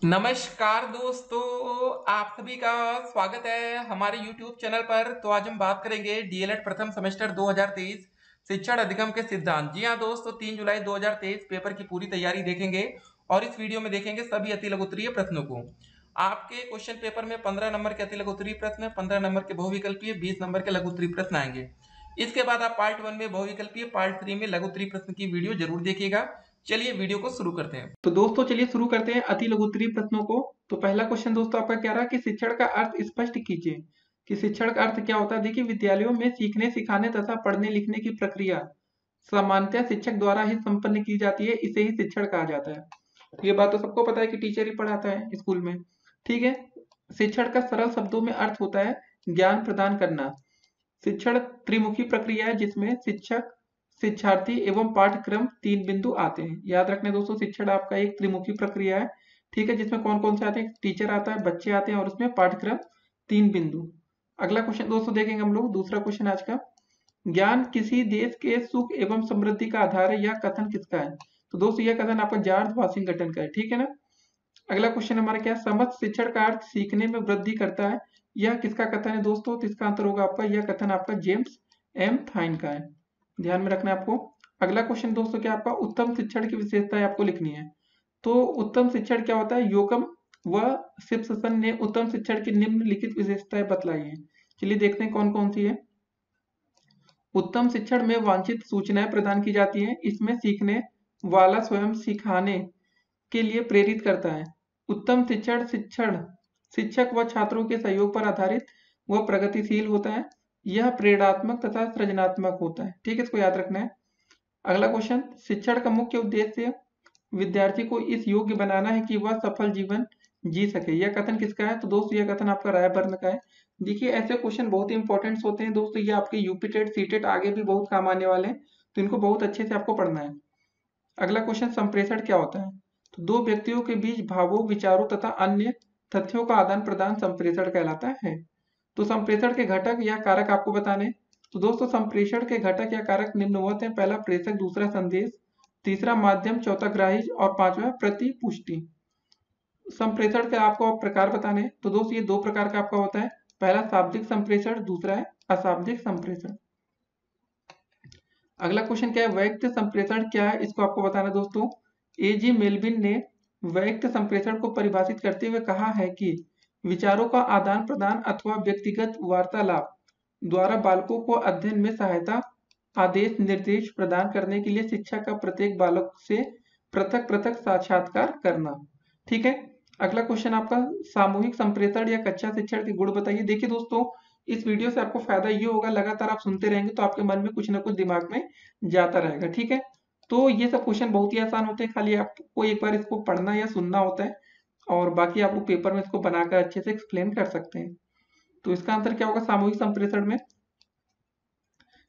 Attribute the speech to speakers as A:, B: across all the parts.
A: नमस्कार दोस्तों, आप सभी का स्वागत है हमारे YouTube चैनल पर। तो आज हम बात करेंगे डीएलएड प्रथम सेमेस्टर 2023 शिक्षण अधिगम के सिद्धांत। जी हाँ दोस्तों, 3 जुलाई 2023 पेपर की पूरी तैयारी देखेंगे और इस वीडियो में देखेंगे सभी अति लघु उत्तरीय प्रश्नों को। आपके क्वेश्चन पेपर में 15 नंबर के अति लघु उत्तरीय प्रश्न, 15 नंबर के बहुविकल्पीय, 20 नंबर के लघु उत्तरीय प्रश्न आएंगे। इसके बाद आप पार्ट 1 में बहुविकल्पीय, पार्ट 3 में लघु उत्तरीय प्रश्न की वीडियो जरूर देखिएगा। चलिए वीडियो को शुरू करते हैं। तो दोस्तों चलिए शुरू करते हैं अति लघु उत्तरीय प्रश्नों को। तो पहला क्वेश्चन दोस्तों आपका क्या रहा कि शिक्षण का अर्थ स्पष्ट कीजिए। कि शिक्षण का अर्थ क्या होता है। देखिए, विद्यालयों में सीखने सिखाने तथा पढ़ने लिखने की प्रक्रिया सामान्यतः शिक्षक द्वारा ही संपन्न की जाती है, इसे ही शिक्षण कहा जाता है। ये बात तो सबको पता है कि टीचर ही पढ़ाता है स्कूल में। ठीक है। शिक्षण का सरल शब्दों में अर्थ होता है ज्ञान प्रदान करना। शिक्षण त्रिमुखी प्रक्रिया है जिसमें शिक्षक, शिक्षार्थी एवं पाठ्यक्रम 3 बिंदु आते हैं। याद रखने दोस्तों, शिक्षण आपका एक त्रिमुखी प्रक्रिया है। ठीक है, जिसमें कौन कौन से आते हैं, टीचर आता है, बच्चे आते हैं और उसमें पाठ्यक्रम 3 बिंदु। अगला क्वेश्चन दोस्तों देखेंगे हम लोग, दूसरा क्वेश्चन आज का, ज्ञान किसी देश के सुख एवं समृद्धि का आधार है, यह कथन किसका है। तो दोस्तों यह कथन आपका जॉर्ज वाशिंगटन का है। ठीक है ना। अगला क्वेश्चन हमारा क्या है, समस्त शिक्षण का अर्थ सीखने में वृद्धि करता है, यह किसका कथन है दोस्तों। तो इसका आंसर होगा आपका, यह कथन आपका जेम्स एम थाइन का है। ध्यान में रखना है आपको। अगला क्वेश्चन दोस्तों क्या आपका, उत्तम शिक्षण की विशेषताएं आपको लिखनी है। तो उत्तम शिक्षण क्या होता है, योगम व सिप्सन ने उत्तम शिक्षण की निम्नलिखित विशेषताएं बतलाई है। चलिए देखते हैं कौन कौन सी है। उत्तम शिक्षण में वांछित सूचनाएं प्रदान की जाती हैं, इसमें सीखने वाला स्वयं सिखाने के लिए प्रेरित करता है। उत्तम शिक्षण शिक्षण शिक्षक व छात्रों के सहयोग पर आधारित व प्रगतिशील होता है। यह प्रेरणात्मक तथा सृजनात्मक होता है। ठीक है, इसको याद रखना है। अगला क्वेश्चन, शिक्षण का मुख्य उद्देश्य विद्यार्थी को इस योग्य बनाना है कि वह सफल जीवन जी सके, यह कथन किसका है। तो दोस्तों यह कथन आपका रायबर्न का है। देखिए, ऐसे क्वेश्चन बहुत ही इंपॉर्टेंट होते हैं दोस्तों, ये आपके यूपी टेट सीटेट आगे भी बहुत काम आने वाले हैं, तो इनको बहुत अच्छे से आपको पढ़ना है। अगला क्वेश्चन, संप्रेषण क्या होता है। तो दो व्यक्तियों के बीच भावों, विचारों तथा अन्य तथ्यों का आदान प्रदान संप्रेषण कहलाता है। तो संप्रेषण के घटक या कारक आपको बताने। तो दोस्तों संप्रेषण के घटक या कारक निम्नवत हैं, पहला प्रेषक, दूसरा संदेश, तीसरा माध्यम, चौथा ग्राही और पांचवा प्रतिपुष्टि। संप्रेषण के आपको प्रकार बताने। तो दोस्तों ये दो प्रकार का आपका होता है, पहला शाब्दिक संप्रेषण, दूसरा है अशाब्दिक संप्रेषण। अगला क्वेश्चन क्या है, वैयक्तिक संप्रेषण क्या है, इसको आपको बताना है दोस्तों। एजी मेलविन ने वैयक्तिक संप्रेषण को परिभाषित करते हुए कहा है कि विचारों का आदान प्रदान अथवा व्यक्तिगत वार्तालाप द्वारा बालकों को अध्ययन में सहायता, आदेश निर्देश प्रदान करने के लिए शिक्षक का प्रत्येक बालक से पृथक पृथक साक्षात्कार करना। ठीक है। अगला क्वेश्चन आपका, सामूहिक संप्रेषण या कक्षा शिक्षण के गुण बताइए। देखिए दोस्तों, इस वीडियो से आपको फायदा ये होगा, लगातार आप सुनते रहेंगे तो आपके मन में कुछ ना कुछ दिमाग में जाता रहेगा। ठीक है। तो ये सब क्वेश्चन बहुत ही आसान होते हैं, खाली आपको एक बार इसको पढ़ना या सुनना होता है और बाकी आप लोग पेपर में इसको बनाकर अच्छे से एक्सप्लेन कर सकते हैं। तो इसका आंसर क्या होगा, सामूहिक संप्रेषण में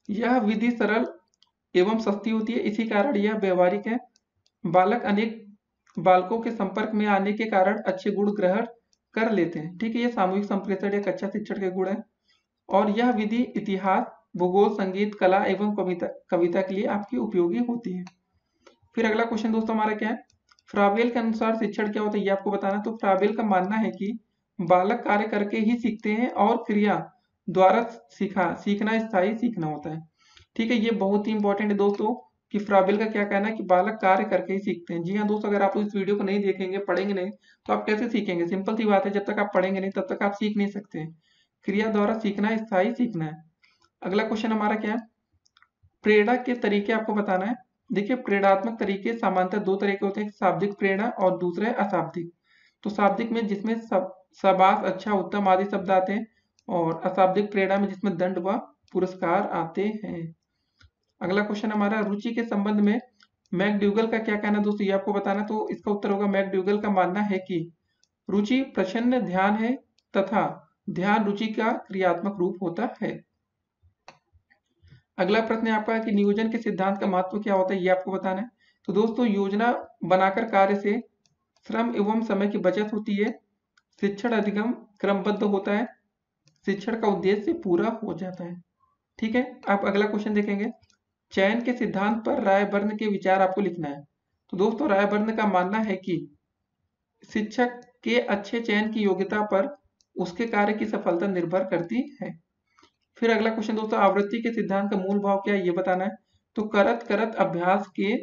A: यह विधि सरल एवं सस्ती होती है, इसी कारण यह व्यवहारिक है। बालक अनेक बालकों के संपर्क में आने के कारण अच्छे गुण ग्रहण कर लेते हैं। ठीक है, ये सामूहिक संप्रेषण या कक्षा शिक्षण के गुण है। और यह विधि इतिहास, भूगोल, संगीत, कला एवं कविता के लिए आपकी उपयोगी होती है। फिर अगला क्वेश्चन दोस्तों हमारा क्या है, फ्राबेल के अनुसार शिक्षण क्या होता है, ये आपको बताना। तो फ्राबेल का मानना है कि बालक कार्य करके ही सीखते हैं और क्रिया द्वारा सीखना स्थायी सीखना होता है। ठीक है, ये बहुत ही इंपॉर्टेंट है दोस्तों कि फ्राबेल का क्या कहना है कि बालक कार्य करके ही सीखते हैं। जी हाँ दोस्तों, अगर आप इस वीडियो को नहीं देखेंगे, पढ़ेंगे नहीं, तो आप कैसे सीखेंगे। सिंपल सी बात है, जब तक आप पढ़ेंगे नहीं तब तक आप सीख नहीं सकते। क्रिया द्वारा सीखना स्थायी सीखना है। अगला क्वेश्चन हमारा क्या है, प्रेरणा के तरीके आपको बताना है। देखिए, प्रेरणात्मक तरीके सामान्यतः दो तरह के होते हैं, शाब्दिक प्रेरणा और दूसरा है अशाब्दिक। तो शाब्दिक में जिसमें शाबाश, अच्छा, उत्तम आदि शब्द आते हैं, और अशाब्दिक प्रेरणा में जिसमें दंड व पुरस्कार आते हैं। अगला क्वेश्चन हमारा, रुचि के संबंध में मैकडूगल का क्या कहना है दोस्तों, ये आपको बताना। तो इसका उत्तर होगा, मैकडूगल का मानना है कि रुचि प्रच्छन्न ध्यान है तथा ध्यान रुचि का क्रियात्मक रूप होता है। अगला प्रश्न आपका है कि नियोजन के सिद्धांत का महत्व क्या होता है, ये आपको बताना है। तो दोस्तों योजना बनाकर कार्य से श्रम एवं समय की बचत होती है, शिक्षण अधिगम क्रमबद्ध होता है, शिक्षण का उद्देश्य पूरा हो जाता है। ठीक है, आप अगला क्वेश्चन देखेंगे, चयन के सिद्धांत पर रायबर्न के विचार आपको लिखना है। तो दोस्तों रायबर्न का मानना है कि शिक्षक के अच्छे चयन की योग्यता पर उसके कार्य की सफलता निर्भर करती है। फिर अगला क्वेश्चन दोस्तों, आवृत्ति के सिद्धांत का मूल भाव क्या है ये बताना है। तो करत करत अभ्यास के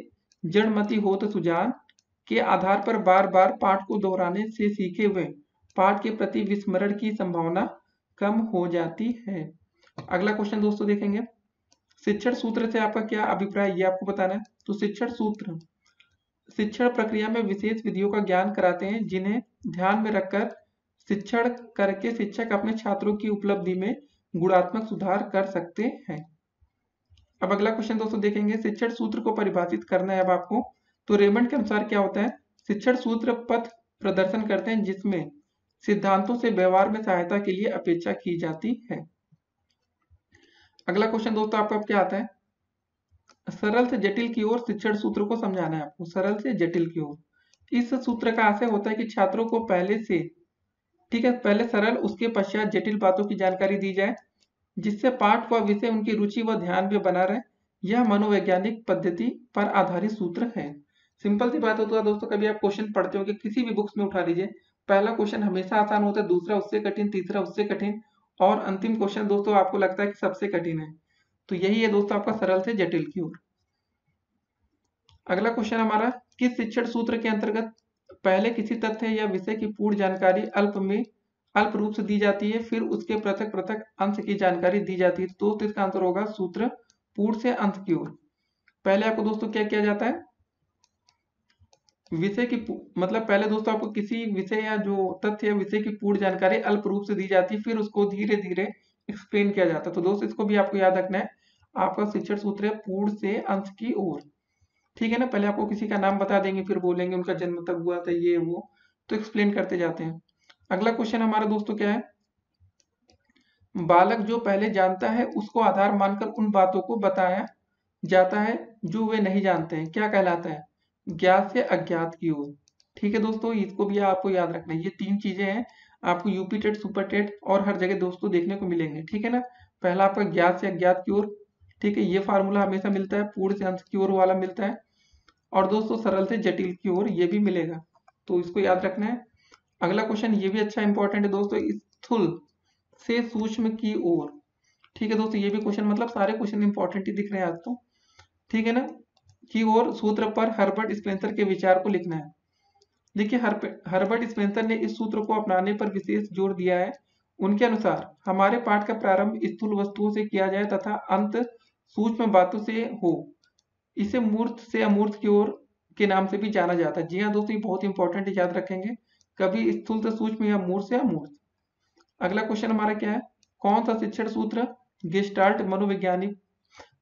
A: जड़मति होत सुजान के आधार पर बार बार पाठ को दोहराने से सीखे हुए पाठ के प्रति विस्मरण की संभावना कम हो जाती है। अगला क्वेश्चन दोस्तों देखेंगे, शिक्षण सूत्र से आपका क्या अभिप्राय ये आपको बताना है। तो शिक्षण सूत्र शिक्षण प्रक्रिया में विशेष विधियों का ज्ञान कराते हैं जिन्हें ध्यान में रखकर शिक्षण करके शिक्षक अपने छात्रों की उपलब्धि में गुणात्मक सुधार कर सकते हैं। अब अगला क्वेश्चन दोस्तों देखेंगे, शिक्षण सूत्र को परिभाषित करना है अब आपको। तो रेमंड के अनुसार क्या होता है, शिक्षण सूत्र पथ प्रदर्शन करते हैं जिसमें सिद्धांतों से व्यवहार में सहायता के लिए अपेक्षा की जाती है। अगला क्वेश्चन दोस्तों आपका क्या आता है, सरल से जटिल की ओर शिक्षण सूत्र को समझाना है आपको। सरल से जटिल की ओर इस सूत्र का आशय होता है कि छात्रों को पहले सरल उसके पश्चात जटिल बातों की जानकारी दी जाए जिससे पाठ व विषय उनकी रुचि व ध्यान में बना रहे। यह मनोवैज्ञानिक पद्धति पर आधारित सूत्र है। सिंपल सी बात होता है दोस्तों, कभी आप क्वेश्चन पढ़ते हो कि किसी भी बुक्स में उठा लीजिए, पहला क्वेश्चन हमेशा आसान होता है, दूसरा उससे कठिन, तीसरा उससे कठिन और अंतिम क्वेश्चन दोस्तों आपको लगता है कि सबसे कठिन है। तो यही है दोस्तों आपका सरल से जटिल की ओर। अगला क्वेश्चन हमारा, किस शिक्षण सूत्र के अंतर्गत पहले किसी तथ्य या विषय की पूर्ण जानकारी अल्प रूप से दी जाती है, फिर उसके पृथक पृथक अंश की जानकारी दी जाती है। तो इसका आंसर होगा सूत्र पूर्ण से अंत की ओर। पहले आपको दोस्तों क्या किया जाता है, विषय की मतलब पहले दोस्तों आपको किसी विषय या जो तथ्य या विषय की पूर्ण जानकारी अल्प रूप से दी जाती है, फिर उसको धीरे धीरे एक्सप्लेन किया जाता है। तो दोस्तों इसको भी आपको याद रखना है, आपका शिक्षण सूत्र है पूर्ण से अंत की ओर। ठीक है ना, पहले आपको किसी का नाम बता देंगे, फिर बोलेंगे उनका जन्म तक हुआ था ये वो, तो एक्सप्लेन करते जाते हैं। अगला क्वेश्चन हमारा दोस्तों क्या है, बालक जो पहले जानता है उसको आधार मानकर उन बातों को बताया जाता है जो वे नहीं जानते हैं, क्या कहलाता है, ज्ञात से अज्ञात की ओर। ठीक है दोस्तों, इसको भी आपको याद रखना है। ये तीन चीजें हैं, आपको यूपी टेट, सुपर टेट और हर जगह दोस्तों देखने को मिलेंगे। ठीक है ना, पहला आपका ज्ञात से अज्ञात की ओर, ठीक है, ये फार्मूला हमेशा मिलता है, पूर्ण से अंत की ओर वाला मिलता है, और दोस्तों सरल से जटिल की ओर ये भी मिलेगा, तो इसको याद रखना है। अगला क्वेश्चन ये भी अच्छा इंपॉर्टेंट है दोस्तों, स्थूल से सूक्ष्म की ओर। ठीक है दोस्तों, ये भी क्वेश्चन मतलब सारे क्वेश्चन इंपॉर्टेंट ही दिख रहे हैं आज तो। ठीक है ना, की ओर सूत्र पर हर्बर्ट स्पेंसर के विचार को लिखना है। देखिए हर्बर्ट स्पेंसर ने इस सूत्र को अपनाने पर विशेष जोर दिया है। उनके अनुसार हमारे पाठ का प्रारंभ स्थूल वस्तुओं से किया जाए तथा अंत सूक्ष्म बातों से हो। इसे मूर्त से अमूर्त की ओर के नाम से भी जाना जाता है। जी हाँ दोस्तों, ये बहुत इंपॉर्टेंट है, याद रखेंगे, कभी स्थूल से सूक्ष्म या मूर्त से अमूर्त। अगला क्वेश्चन हमारा क्या है, कौन सा शिक्षण सूत्र गेस्टाल्ट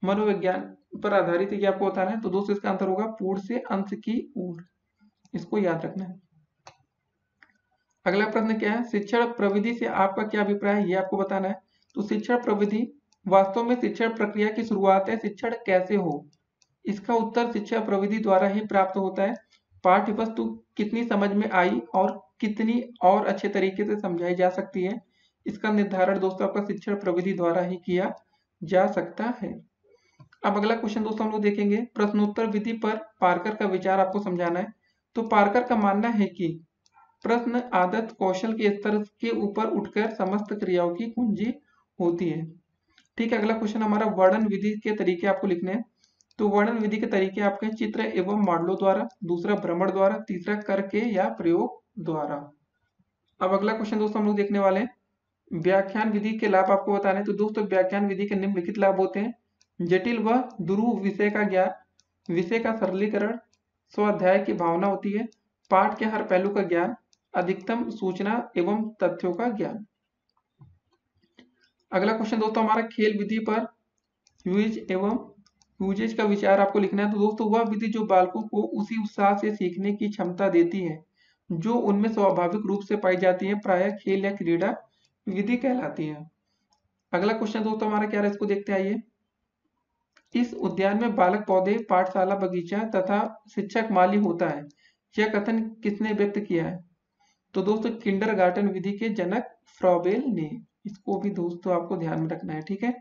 A: मनोविज्ञान पर आधारित है, ये आपको बताना है। तो दोस्तों इसका आंसर होगा पूर्ण से अंत की ओर, इसको याद रखना है। अगला प्रश्न क्या है, शिक्षण प्रविधि से आपका क्या अभिप्राय है, ये आपको बताना है। तो शिक्षण प्रविधि वास्तव में शिक्षण प्रक्रिया की शुरुआत है। शिक्षण कैसे हो, इसका उत्तर शिक्षा प्रविधि द्वारा ही प्राप्त होता है। पाठ्य वस्तु कितनी समझ में आई और कितनी और अच्छे तरीके से समझाई जा सकती है, इसका निर्धारण दोस्तों आपका शिक्षण प्रविधि द्वारा ही किया जा सकता है। अब अगला क्वेश्चन दोस्तों हम लोग देखेंगे, प्रश्नोत्तर विधि पर पार्कर का विचार आपको समझाना है। तो पार्कर का मानना है कि प्रश्न आदत कौशल के स्तर के ऊपर उठकर समस्त क्रियाओं की कुंजी होती है। ठीक है, अगला क्वेश्चन हमारा वर्णन विधि के तरीके आपको लिखने हैं। तो वर्णन विधि के तरीके आपके चित्र एवं मॉडलों द्वारा, दूसरा भ्रमण द्वारा, तीसरा करके या प्रयोग द्वारा। अब अगला क्वेश्चन दोस्तों हम लोग देखने वाले हैं, व्याख्यान विधि के लाभ आपको बताने। तो दोस्तों व्याख्यान विधि के निम्नलिखित लाभ होते हैं, जटिल व दुरूह विषय का ज्ञान, विषय का सरलीकरण, स्वाध्याय की भावना होती है, पाठ के हर पहलू का ज्ञान, अधिकतम सूचना एवं तथ्यों का ज्ञान। अगला क्वेश्चन दोस्तों हमारा खेल विधि पर यूजेज का विचार आपको लिखना है। तो दोस्तों वह विधि जो बालकों को उसी उत्साह से सीखने की क्षमता देती है जो उनमें स्वाभाविक रूप से पाई जाती है, प्रायः खेल या क्रीड़ा विधि कहलाती है। अगला क्वेश्चन दोस्तों हमारा क्या है, इसको देखते आइए, इस उद्यान में बालक पौधे, पाठशाला, बगीचा तथा शिक्षक माली होता है, यह कथन किसने व्यक्त किया है। तो दोस्तों किंडरगार्टन विधि के जनक फ्रॉबेल ने। इसको भी दोस्तों आपको ध्यान में रखना है। ठीक है,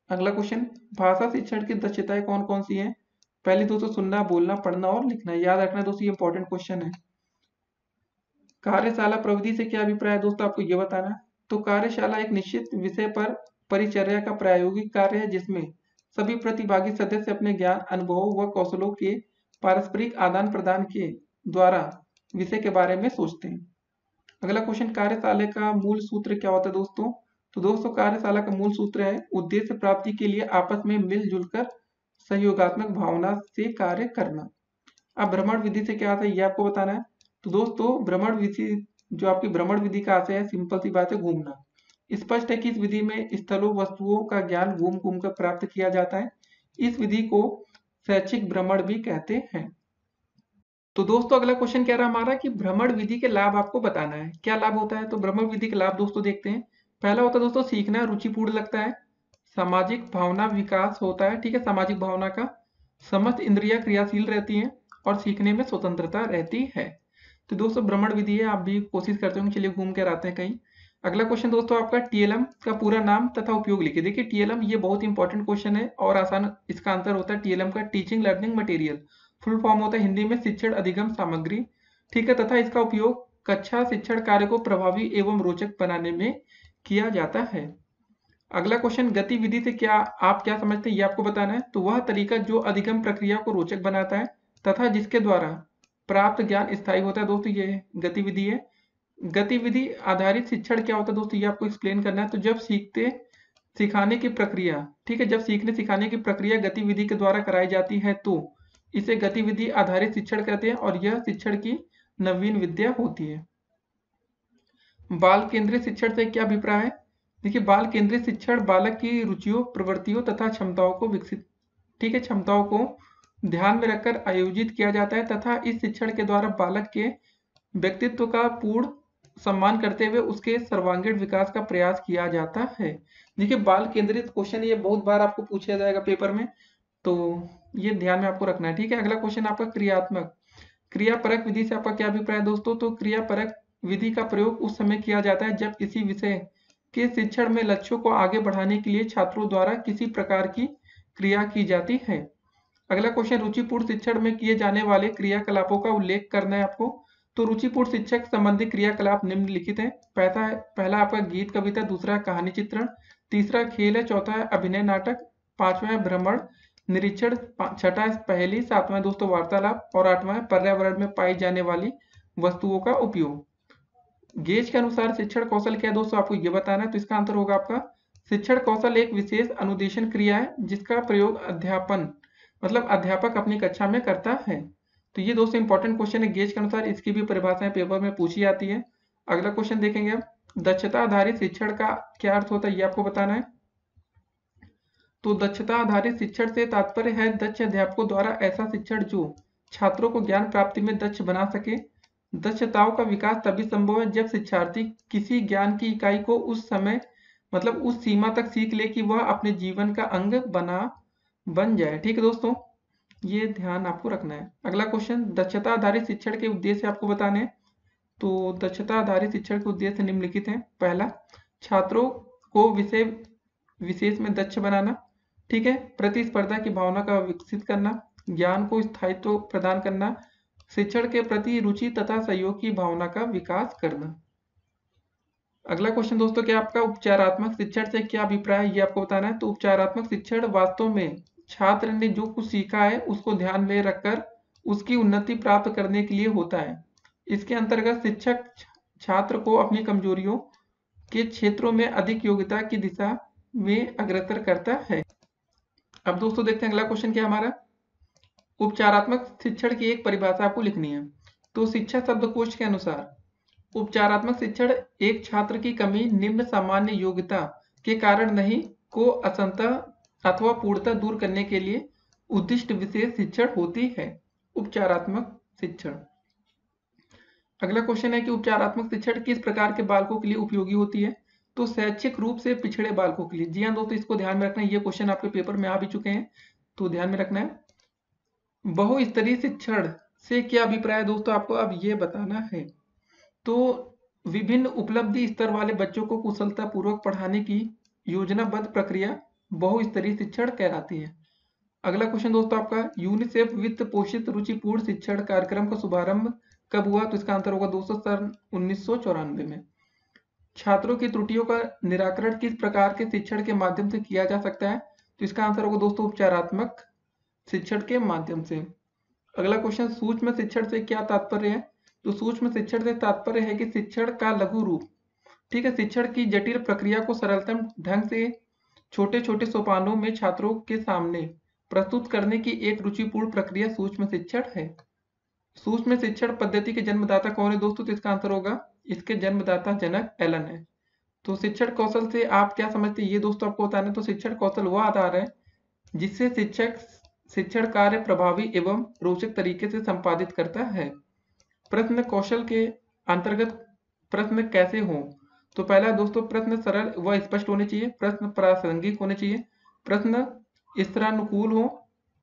A: अगला क्वेश्चन, भाषा शिक्षण की दक्षताएं कौन कौन सी हैं। पहले दोस्तों सुनना, बोलना, पढ़ना और लिखना, याद रखना दोस्तों, ये इंपॉर्टेंट क्वेश्चन है। कार्यशाला प्रविधि से क्या अभिप्राय है दोस्तों, आपको ये बताना है। तो कार्यशाला एक निश्चित विषय पर परिचर्या का प्रायोगिक कार्य है जिसमें सभी प्रतिभागी सदस्य अपने ज्ञान, अनुभवों व कौशलों के पारस्परिक आदान प्रदान के द्वारा विषय के बारे में सोचते हैं। अगला क्वेश्चन, कार्यशाला का मूल सूत्र क्या होता है दोस्तों। तो दोस्तों कार्यशाला का मूल सूत्र है उद्देश्य प्राप्ति के लिए आपस में मिलजुल कर सहयोगात्मक भावना से कार्य करना। अब भ्रमण विधि से क्या आता है ये आपको बताना है। तो दोस्तों भ्रमण विधि, जो आपकी भ्रमण विधि का आशय है, सिंपल सी बात है, घूमना। स्पष्ट है कि इस विधि में स्थलों वस्तुओं का ज्ञान घूम घूम कर प्राप्त किया जाता है। इस विधि को शैक्षिक भ्रमण भी कहते हैं। तो दोस्तों अगला क्वेश्चन क्या रहा हमारा कि भ्रमण विधि के लाभ आपको बताना है, क्या लाभ होता है। तो भ्रमण विधि के लाभ दोस्तों देखते हैं। पहला होता है दोस्तों सीखना रुचिपूर्ण लगता है, सामाजिक भावना विकास होता है, ठीक है, सामाजिक भावना का, समस्त इंद्रियां क्रियाशील रहती हैं और सीखने में स्वतंत्रता रहती है। तो दोस्तों भ्रमण विधि है, आप भी कोशिश करते होंगे, चलिए घूम कर आते हैं कहीं। अगला क्वेश्चन दोस्तों आपका टीएलएम का पूरा नाम तथा उपयोग लिखिए। देखिए टीएलएम ये बहुत इंपॉर्टेंट क्वेश्चन है और आसान इसका आंसर होता है टीएलएम का teaching learning material. Full form होता है हिंदी में शिक्षण अधिगम सामग्री, ठीक है, तथा इसका उपयोग कक्षा शिक्षण कार्य को प्रभावी एवं रोचक बनाने में किया जाता है। अगला क्वेश्चन, गतिविधि से क्या आप क्या समझते हैं ये आपको बताना है। तो वह तरीका जो अधिगम प्रक्रिया को रोचक बनाता है तथा जिसके द्वारा प्राप्त ज्ञान स्थायी होता है, दोस्तों ये गतिविधि है। गतिविधि आधारित शिक्षण क्या होता है दोस्तों, ये आपको एक्सप्लेन करना है। तो जब सीखते सिखाने की प्रक्रिया, ठीक है, जब सीखने सिखाने की प्रक्रिया गतिविधि के द्वारा कराई जाती है तो इसे गतिविधि आधारित शिक्षण कहते हैं और यह शिक्षण की नवीन विद्या होती है। बाल केंद्रित शिक्षण से क्या अभिप्राय है। देखिए बाल केंद्रित शिक्षण बालक की रुचियों, प्रवृत्तियों तथा क्षमताओं को विकसित, ठीक है, क्षमताओं को ध्यान में रखकर आयोजित किया जाता है तथा इस शिक्षण के द्वारा बालक के व्यक्तित्व का पूर्ण सम्मान करते हुए उसके सर्वांगीण विकास का प्रयास किया जाता है। देखिए बाल केंद्रित क्वेश्चन ये बहुत बार आपको पूछा जाएगा पेपर में, तो ये ध्यान में आपको रखना है, ठीक है। अगला क्वेश्चन आपका क्रियात्मक क्रियापरक विधि से आपका क्या अभिप्राय है दोस्तों। तो क्रियापरक विधि का प्रयोग उस समय किया जाता है जब किसी विषय के शिक्षण में लक्ष्यों को आगे बढ़ाने के लिए छात्रों द्वारा किसी प्रकार की क्रिया की जाती है। अगला क्वेश्चन, रुचिपूर्ण शिक्षण में किए जाने वाले क्रियाकलापों का उल्लेख करना है आपको। तो रुचिपूर्ण शिक्षक संबंधी क्रियाकलाप निम्नलिखित हैं। पहला आपका गीत कविता, दूसरा कहानी चित्रण, तीसरा खेल है, चौथा है अभिनय नाटक, पांचवा है भ्रमण निरीक्षण, छठा है पहेली, सातवां दोस्तों वार्तालाप और आठवां है पर्यावरण में पाई जाने वाली वस्तुओं का उपयोग। गेज के अनुसार शिक्षण कौशल क्या है दोस्तों, आपको ये बताना है। तो इसका आंसर होगा आपका शिक्षण कौशल एक विशेष अनुदेशन क्रिया है जिसका प्रयोग अध्यापन मतलब अध्यापक अपनी कक्षा में करता है। तो ये दोस्तों इंपॉर्टेंट क्वेश्चन है गेज के अनुसार, इसकी भी परिभाषाएं पेपर में पूछी जाती है। अगला क्वेश्चन देखेंगे अब, दक्षता आधारित शिक्षण का क्या अर्थ होता है ये आपको बताना है। तो दक्षता आधारित शिक्षण से तात्पर्य है दक्ष अध्यापकों द्वारा ऐसा शिक्षण जो छात्रों को ज्ञान प्राप्ति में दक्ष बना सके। दक्षताओं का विकास तभी संभव है जब शिक्षार्थी किसी ज्ञान की इकाई को उस समय मतलब उस सीमा तक सीख ले कि वह अपने जीवन का अंग बन जाए, ठीक है दोस्तों, ये ध्यान आपको रखना है। अगला क्वेश्चन, दक्षता आधारित शिक्षण के उद्देश्य आपको बताने हैं। तो दक्षता आधारित शिक्षण के उद्देश्य निम्नलिखित हैं। पहला, छात्रों को विषय विशेष में दक्ष बनाना, ठीक है, प्रतिस्पर्धा की भावना का विकसित करना, ज्ञान को स्थायित्व प्रदान करना, शिक्षण के प्रति रुचि तथा सहयोग की भावना का विकास करना। अगला क्वेश्चन दोस्तों क्या आपका उपचारात्मक शिक्षण से क्या अभिप्राय है ये आपको बताना है। तो उपचारात्मक शिक्षण वास्तव में छात्र ने जो कुछ सीखा है उसको ध्यान में रखकर उसकी उन्नति प्राप्त करने के लिए होता है। इसके अंतर्गत शिक्षक छात्र को अपनी कमजोरियों के क्षेत्रों में अधिक योग्यता की दिशा में अग्रसर करता है। अब दोस्तों देखते हैं अगला क्वेश्चन क्या हमारा, उपचारात्मक शिक्षण की एक परिभाषा आपको लिखनी है। तो शिक्षा शब्दकोश के अनुसार उपचारात्मक शिक्षण एक छात्र की कमी निम्न सामान्य योग्यता के कारण नहीं को असंतः अथवा पूर्णतः दूर करने के लिए उद्दिष्ट विशेष शिक्षण होती है। उपचारात्मक शिक्षण। अगला क्वेश्चन है कि उपचारात्मक शिक्षण किस प्रकार के बालकों के लिए उपयोगी होती है। तो शैक्षिक रूप से पिछड़े बालकों के लिए। जी हाँ दोस्तों, इसको ध्यान में रखना है, ये क्वेश्चन आपके पेपर में आ भी चुके हैं, तो ध्यान में रखना है। बहुस्तरीय शिक्षण से क्या अभिप्राय है दोस्तों, आपको अब ये बताना है। तो विभिन्न उपलब्धि स्तर वाले बच्चों को कुशलता पूर्वक पढ़ाने की योजनाबद्ध प्रक्रिया बहुस्तरीय शिक्षण कहलाती है। अगला क्वेश्चन दोस्तों आपका, यूनिसेफ वित्त पोषित रुचिपूर्ण शिक्षण कार्यक्रम का शुभारंभ
B: कब हुआ? तो इसका आंसर होगा दोस्तों सन 1994 में। छात्रों की त्रुटियों का निराकरण किस प्रकार के शिक्षण के माध्यम से किया जा सकता है? तो इसका आंसर होगा दोस्तों उपचारात्मक शिक्षण के माध्यम से। अगला क्वेश्चन, सूक्ष्म शिक्षण से क्या तात्पर्य है? तो सूक्ष्म शिक्षण से तात्पर्य है कि शिक्षण का लघु रूप, ठीक है, शिक्षण की जटिल प्रक्रिया को सरलतम ढंग से छोटे छोटे सोपानों में छात्रों के सामने प्रस्तुत करने की एक रुचिपूर्ण प्रक्रिया सूक्ष्म शिक्षण है। सूक्ष्म शिक्षण पद्धति के जन्मदाता कौन है दोस्तों? तो इसका आंसर होगा, इसके जन्मदाता जनक एलन है। तो शिक्षण कौशल से आप क्या समझते हैं, ये दोस्तों आपको बताना है। तो शिक्षण कौशल वह आधार है जिससे शिक्षक शिक्षण कार्य प्रभावी एवं रोचक तरीके से संपादित करता है। प्रश्न कौशल के अंतर्गत प्रश्न कैसे हों? तो पहला दोस्तों, प्रश्न सरल व स्पष्ट होने चाहिए, प्रश्न प्रासंगिक होने चाहिए, प्रश्न स्तरानुकूल हो,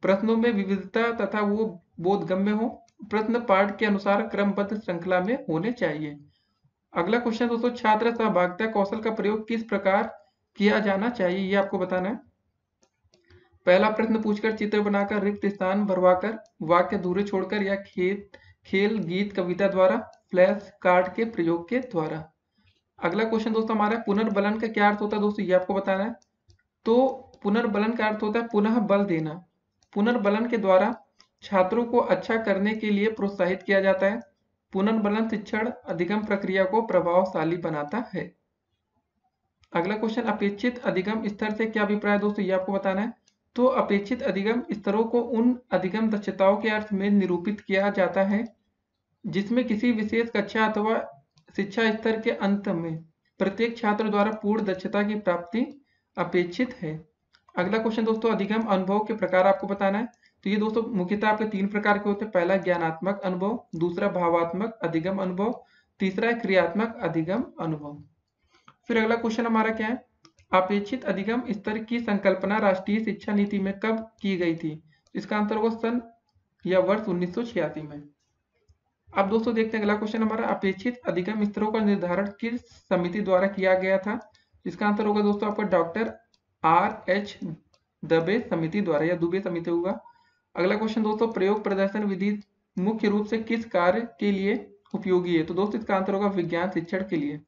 B: प्रश्नों में विविधता तथा वो बोधगम्य हो, प्रश्न पाठ के अनुसार क्रमबद्ध श्रृंखला में होने चाहिए। अगला क्वेश्चन दोस्तों, छात्र सहभागिता कौशल का प्रयोग किस प्रकार किया जाना चाहिए, ये आपको बताना है। पहला प्रश्न पूछकर, चित्र बनाकर, रिक्त स्थान भरवाकर, वाक्य अधूरे छोड़कर या खेल गीत कविता द्वारा, फ्लैश कार्ड के प्रयोग के द्वारा। अगला क्वेश्चन दोस्तों हमारा, पुनर्बलन का क्या अर्थ होता है दोस्तों, ये आपको बताना है। तो पुनर्बलन का अर्थ होता है पुनः बल देना। पुनर्बलन के द्वारा छात्रों को अच्छा करने के लिए प्रोत्साहित किया जाता है। पुनर्बलन शिक्षण अधिगम प्रक्रिया को प्रभावशाली बनाता है। अगला क्वेश्चन, अपेक्षित अधिगम स्तर से क्या अभिप्राय दोस्तों, ये आपको बताना है। तो अपेक्षित अधिगम स्तरों को उन अधिगम दक्षताओं के अर्थ में निरूपित किया जाता है जिसमें किसी विशेष कक्षा अथवा शिक्षा स्तर के अंत में प्रत्येक छात्र द्वारा पूर्ण दक्षता की प्राप्ति अपेक्षित है। अगला क्वेश्चन दोस्तों, अधिगम अनुभव के प्रकार आपको बताना है। तो ये दोस्तों मुख्यतः आपके 3 प्रकार के होते हैं। पहला ज्ञानात्मक अनुभव, दूसरा भावात्मक अधिगम अनुभव, तीसरा क्रियात्मक अधिगम अनुभव। फिर अगला क्वेश्चन हमारा क्या है, अपेक्षित अधिगम स्तर की संकल्पना राष्ट्रीय शिक्षा नीति में कब की गई थी? इसका आंसर होगा सन या वर्ष 1986 में। अब दोस्तों देखते हैं अगला क्वेश्चन हमारा, अपेक्षित अधिगम स्तरों का निर्धारण किस समिति द्वारा किया गया था? इसका आंसर होगा दोस्तों आपका डॉक्टर R.H. दबे समिति द्वारा या दुबे समिति होगा। अगला क्वेश्चन दोस्तों, प्रयोग प्रदर्शन विधि मुख्य रूप से किस कार्य के लिए उपयोगी है? तो दोस्तों इसका आंसर होगा विज्ञान शिक्षण के लिए।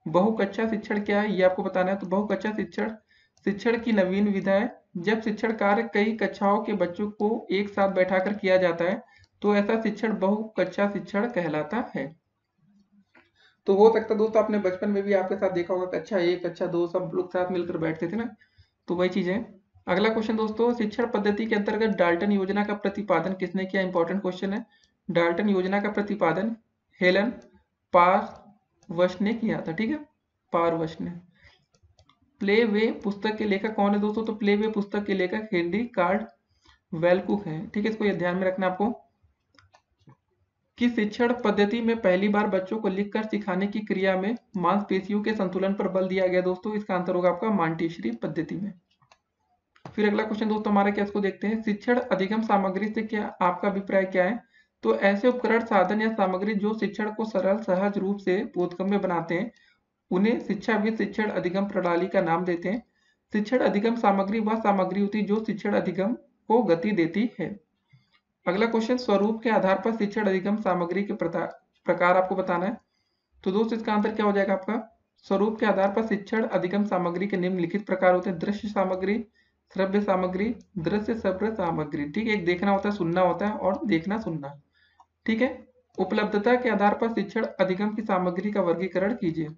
B: बहुकक्षा शिक्षण क्या है, ये आपको बताना है। तो बहुकक्षा शिक्षण शिक्षण की नवीन विधा है। जब शिक्षण कार्य कई कक्षाओं के बच्चों को एक साथ बैठाकर किया जाता है तो ऐसा शिक्षण बहुकक्षा शिक्षण कहलाता है। तो हो सकता है दोस्तों आपने बचपन में भी आपके साथ देखा होगा, कक्षा 1 कक्षा 2 सब लोग साथ मिलकर बैठते थे ना, तो वही चीज है। अगला क्वेश्चन दोस्तों, शिक्षण पद्धति के अंतर्गत डाल्टन योजना का प्रतिपादन किसने किया? इंपॉर्टेंट क्वेश्चन है। डाल्टन योजना का प्रतिपादन हेलन पारवश ने किया था, ठीक है, पारवश ने। प्ले वे पुस्तक के लेखक कौन है दोस्तों? तो प्ले वे पुस्तक के लेखक हेनरी कार्ड वेलकुक हैं, ठीक है, इसको ये ध्यान में रखना आपको। कि शिक्षण पद्धति में पहली बार बच्चों को लिखकर सिखाने की क्रिया में मांसपेशियों के संतुलन पर बल दिया गया दोस्तों, इसका आंसर होगा आपका मांटेसरी पद्धति में। फिर अगला क्वेश्चन दोस्तों हमारा क्या, इसको देखते हैं, शिक्षण अधिगम सामग्री से क्या आपका अभिप्राय क्या है? तो ऐसे उपकरण साधन या सामग्री जो शिक्षण को सरल सहज रूप से बोधगम्य बनाते हैं उन्हें शिक्षाविद शिक्षण अधिगम प्रणाली का नाम देते हैं। शिक्षण अधिगम सामग्री वह सामग्री होती है जो शिक्षण अधिगम को गति देती है। अगला क्वेश्चन, स्वरूप के आधार पर शिक्षण अधिगम सामग्री के प्रकार आपको बताना है। तो दोस्तों इसका आंसर क्या हो जाएगा आपका, स्वरूप के आधार पर शिक्षण अधिगम सामग्री के निम्नलिखित प्रकार होते हैं। दृश्य सामग्री, श्रव्य सामग्री, दृश्य श्रव्य सामग्री, ठीक है, एक देखना होता है, सुनना होता है और देखना सुनना, ठीक है। उपलब्धता के आधार पर शिक्षण अधिगम की सामग्री का वर्गीकरण कीजिए।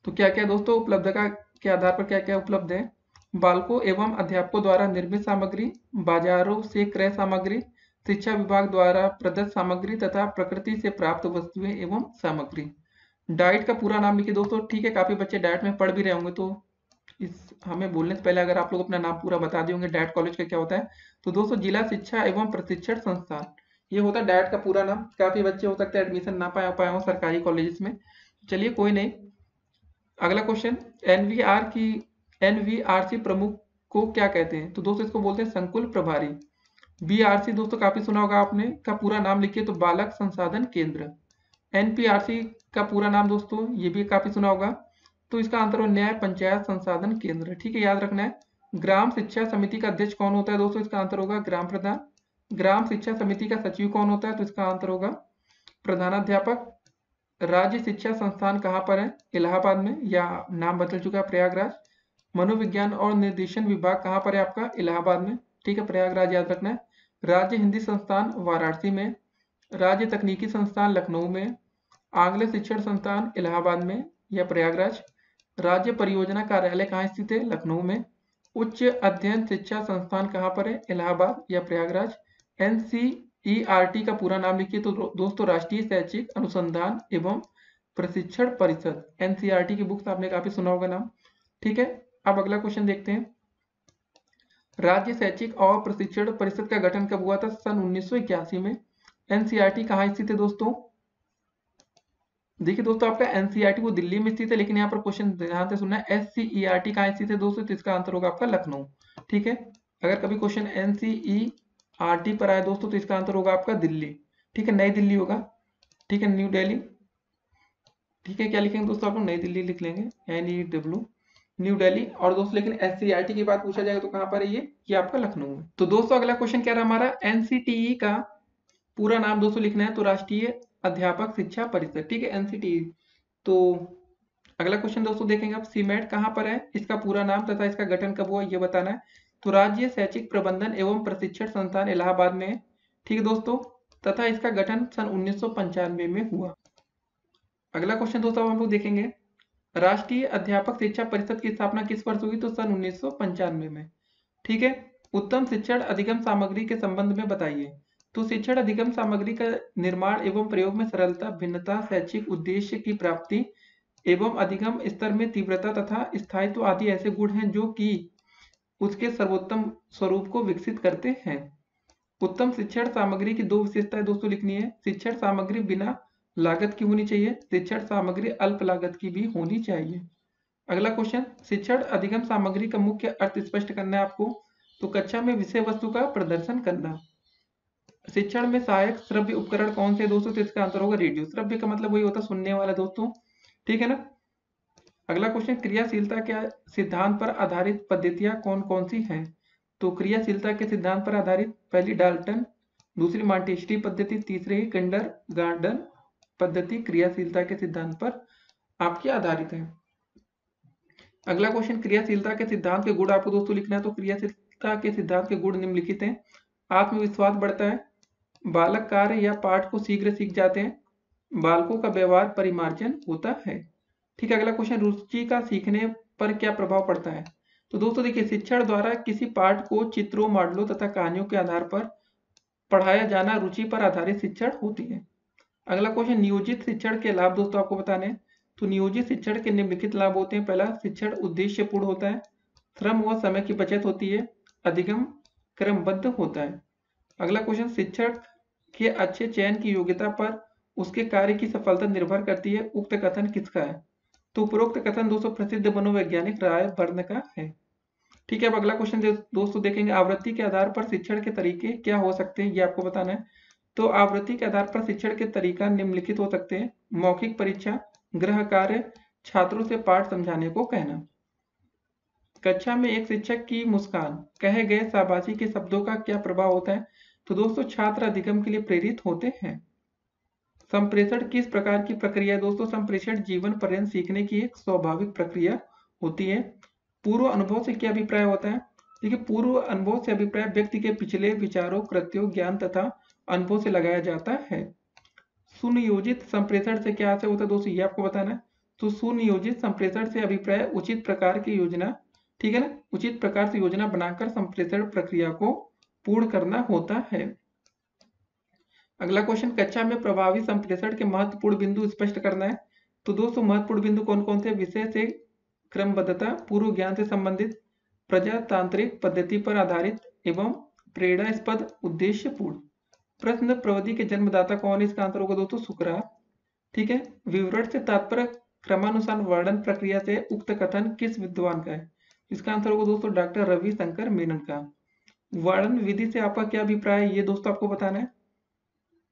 B: तो क्या क्या दोस्तों उपलब्धता के आधार पर क्या क्या उपलब्ध है? बालकों एवं अध्यापकों द्वारा निर्मित सामग्री, बाजारों से क्रय सामग्री, शिक्षा विभाग द्वारा प्रदत्त सामग्री तथा प्रकृति से प्राप्त वस्तुएं एवं सामग्री। डाइट का पूरा नाम लिखिए दोस्तों, ठीक है, काफी बच्चे डाइट में पढ़ भी रहे होंगे, तो इस हमें बोलने से पहले अगर आप लोग अपना नाम पूरा बता दिए होंगे डाइट कॉलेज का क्या होता है। तो दोस्तों जिला शिक्षा एवं प्रशिक्षण संस्थान, ये होता है डाइट का पूरा नाम। काफी बच्चे हो सकते हैं एडमिशन ना पाए हो सरकारी कॉलेजेस में, चलिए कोई नहीं। अगला क्वेश्चन, एनवीआरसी प्रमुख को क्या कहते हैं? तो दोस्तों इसको बोलते हैं संकुल प्रभारी। बीआरसी दोस्तों काफी सुना होगा आपने, का पूरा नाम लिखिए, तो बालक संसाधन केंद्र। एनपीआरसी का पूरा नाम दोस्तों ये भी काफी सुना होगा, तो इसका आंसर हो न्याय पंचायत संसाधन केंद्र, ठीक है, याद रखना है। ग्राम शिक्षा समिति का अध्यक्ष कौन होता है दोस्तों? इसका आंसर होगा ग्राम प्रधान। ग्राम शिक्षा समिति का सचिव कौन होता है? तो इसका आंसर होगा प्रधानाध्यापक। राज्य शिक्षा संस्थान कहाँ पर है? इलाहाबाद में, या नाम बदल चुका है प्रयागराज। मनोविज्ञान और निर्देशन विभाग कहाँ पर है आपका? इलाहाबाद में, ठीक है, प्रयागराज याद रखना है। राज्य हिंदी संस्थान वाराणसी में, राज्य तकनीकी संस्थान लखनऊ में, आंग्ल शिक्षण संस्थान इलाहाबाद में या प्रयागराज, राज्य परियोजना कार्यालय कहाँ स्थित है? लखनऊ में, उच्च अध्ययन शिक्षा संस्थान कहाँ पर है? इलाहाबाद या प्रयागराज। NCERT का पूरा नाम लिखिए तो दोस्तों राष्ट्रीय शैक्षिक अनुसंधान एवं प्रशिक्षण परिषद। NCERT की बुक्स आपने काफी सुना होगा नाम, ठीक है। अब अगला क्वेश्चन देखते हैं। राज्य शैक्षिक और प्रशिक्षण परिषद का गठन कब हुआ था? सन 1981 में। NCERT कहाँ स्थित है दोस्तों? देखिए दोस्तों, आपका NCERT वो दिल्ली में स्थित है, लेकिन यहाँ पर क्वेश्चन ध्यान से सुनना है, SCERT कहाँ स्थित है दोस्तों? तो इसका आंसर होगा आपका लखनऊ, ठीक है। अगर कभी क्वेश्चन NCERT पर आए दोस्तों तो इसका आंसर होगा आपका दिल्ली, ठीक है, नई दिल्ली होगा, ठीक है, न्यू दिल्ली, ठीक है। क्या लिखेंगे दोस्तों आप लोग? नई दिल्ली लिख लेंगे, NEW, न्यू दिल्ली। और दोस्तों लेकिन SCERT की बात पूछा जाएगा तो कहाँ पर है ये आपका लखनऊ में। तो दोस्तों अगला क्वेश्चन क्या रहा हमारा? NCTE का पूरा नाम दोस्तों लिखना है, तो राष्ट्रीय अध्यापक शिक्षा परिषद, ठीक है, NCTE। तो अगला क्वेश्चन दोस्तों देखेंगे आप, सीमेट कहाँ पर है? इसका पूरा नाम तथा इसका गठन कब हुआ ये बताना है। तो राज्य शैक्षिक प्रबंधन एवं प्रशिक्षण संस्थान इलाहाबाद में है, ठीक है दोस्तों, तथा इसका गठन सन 1995 में हुआ। अगला क्वेश्चन दोस्तों हम लोग देखेंगे, राष्ट्रीय अध्यापक शिक्षा परिषद की स्थापना किस वर्ष हुई? तो सन 1995 में, ठीक है। उत्तम शिक्षण अधिगम सामग्री के संबंध में बताइए। तो शिक्षण अधिगम सामग्री का निर्माण एवं प्रयोग में सरलता, भिन्नता, शैक्षिक उद्देश्य की प्राप्ति एवं अधिगम स्तर में तीव्रता तथा स्थायित्व आदि ऐसे गुण हैं जो कि उसके सर्वोत्तम स्वरूप को विकसित करते हैं। उत्तम शिक्षण सामग्री की दो विशेषताएं दोस्तों लिखनी है। शिक्षण सामग्री बिना लागत की होनी चाहिए, शिक्षण सामग्री अल्प लागत की भी होनी चाहिए। अगला क्वेश्चन, शिक्षण अधिगम सामग्री का मुख्य अर्थ स्पष्ट करना है आपको। तो कक्षा में विषय वस्तु का प्रदर्शन करना। शिक्षण में सहायक श्रव्य उपकरण कौन से दोस्तों? तो इसका आंसर होगा रेडियो। श्रव्य का मतलब वही होता है सुनने वाला दोस्तों, ठीक है ना। अगला क्वेश्चन, क्रियाशीलता के सिद्धांत पर आधारित पद्धतियां कौन कौन सी हैं? तो क्रियाशीलता के सिद्धांत पर आधारित पहली डाल्टन, दूसरी मॉन्टेस्टी पद्धति, तीसरी किंडरगार्टन पद्धति क्रियाशीलता के सिद्धांत पर आपकी आधारित है। अगला क्वेश्चन, क्रियाशीलता के सिद्धांत के गुण आपको दोस्तों लिखना है। तो क्रियाशीलता के सिद्धांत के गुण निम्नलिखित हैं। आत्मविश्वास बढ़ता है, बालक कार्य या पाठ को शीघ्र सीख जाते हैं, बालकों का व्यवहार परिमार्जन होता है, ठीक है। अगला क्वेश्चन, रुचि का सीखने पर क्या प्रभाव पड़ता है? तो दोस्तों देखिए, शिक्षण द्वारा किसी पाठ को चित्रों, मॉडलों तथा कहानियों के आधार पर पढ़ाया जाना रुचि पर आधारित शिक्षण होती है। अगला क्वेश्चन, नियोजित शिक्षण के लाभ दोस्तों आपको बताने हैं। तो नियोजित शिक्षण के निम्नलिखित लाभ होते हैं। पहला, शिक्षण उद्देश्यपूर्ण होता है, श्रम व समय की बचत होती है, अधिगम क्रमबद्ध होता है। अगला क्वेश्चन, शिक्षक के अच्छे चयन की योग्यता पर उसके कार्य की सफलता निर्भर करती है। उक्त कथन किसका है? तो उपरोक्त कथन दोस्तों प्रसिद्ध मनोवैज्ञानिक राय बर्न का है, ठीक है। अब अगला क्वेश्चन दोस्तों देखेंगे, आवृत्ति के आधार पर शिक्षण के तरीके क्या हो सकते हैं, ये आपको बताना है। तो आवृत्ति के आधार पर शिक्षण के तरीका निम्नलिखित हो सकते हैं। मौखिक परीक्षा, गृह कार्य, छात्रों से पाठ समझाने को कहना। कक्षा में एक शिक्षक की मुस्कान, कहे गए शाबाशी के शब्दों का क्या प्रभाव होता है? तो दोस्तों छात्र अधिगम के लिए प्रेरित होते हैं। संप्रेषण किस प्रकार की प्रक्रिया है दोस्तों? संप्रेषण जीवन पर्यंत सीखने की एक स्वाभाविक प्रक्रिया होती है। पूर्व अनुभव से क्या अभिप्राय होता है? देखिए, पूर्व अनुभव से अभिप्राय व्यक्ति के पिछले विचारों, कृत्यों, ज्ञान तथा अनुभव से लगाया जाता है। सुनियोजित संप्रेषण से क्या आशय होता है दोस्तों, ये आपको बताना है। तो सुनियोजित संप्रेषण से अभिप्राय उचित प्रकार की योजना, ठीक है ना, उचित प्रकार से योजना बनाकर संप्रेषण प्रक्रिया को पूर्ण करना होता है। अगला क्वेश्चन, कक्षा में प्रभावी संप्रेषण के महत्वपूर्ण बिंदु स्पष्ट करना है। तो दोस्तों महत्वपूर्ण बिंदु कौन कौन से? विषय से क्रमबद्धता, पूर्व ज्ञान से संबंधित, प्रजातांत्रिक पद्धति पर आधारित एवं प्रेरणास्पद, उद्देश्यपूर्ण। प्रश्न प्रविधि के जन्मदाता कौन है? इसका आंसर होगा दोस्तों सुकरात, ठीक है। विवरण से तात्पर्य क्रमानुसार वर्णन प्रक्रिया से उक्त कथन किस विद्वान का है? इसका आंसर होगा दोस्तों डॉक्टर रविशंकर मेनन का। वर्णन विधि से आपका क्या अभिप्राय है, ये दोस्तों आपको बताना है।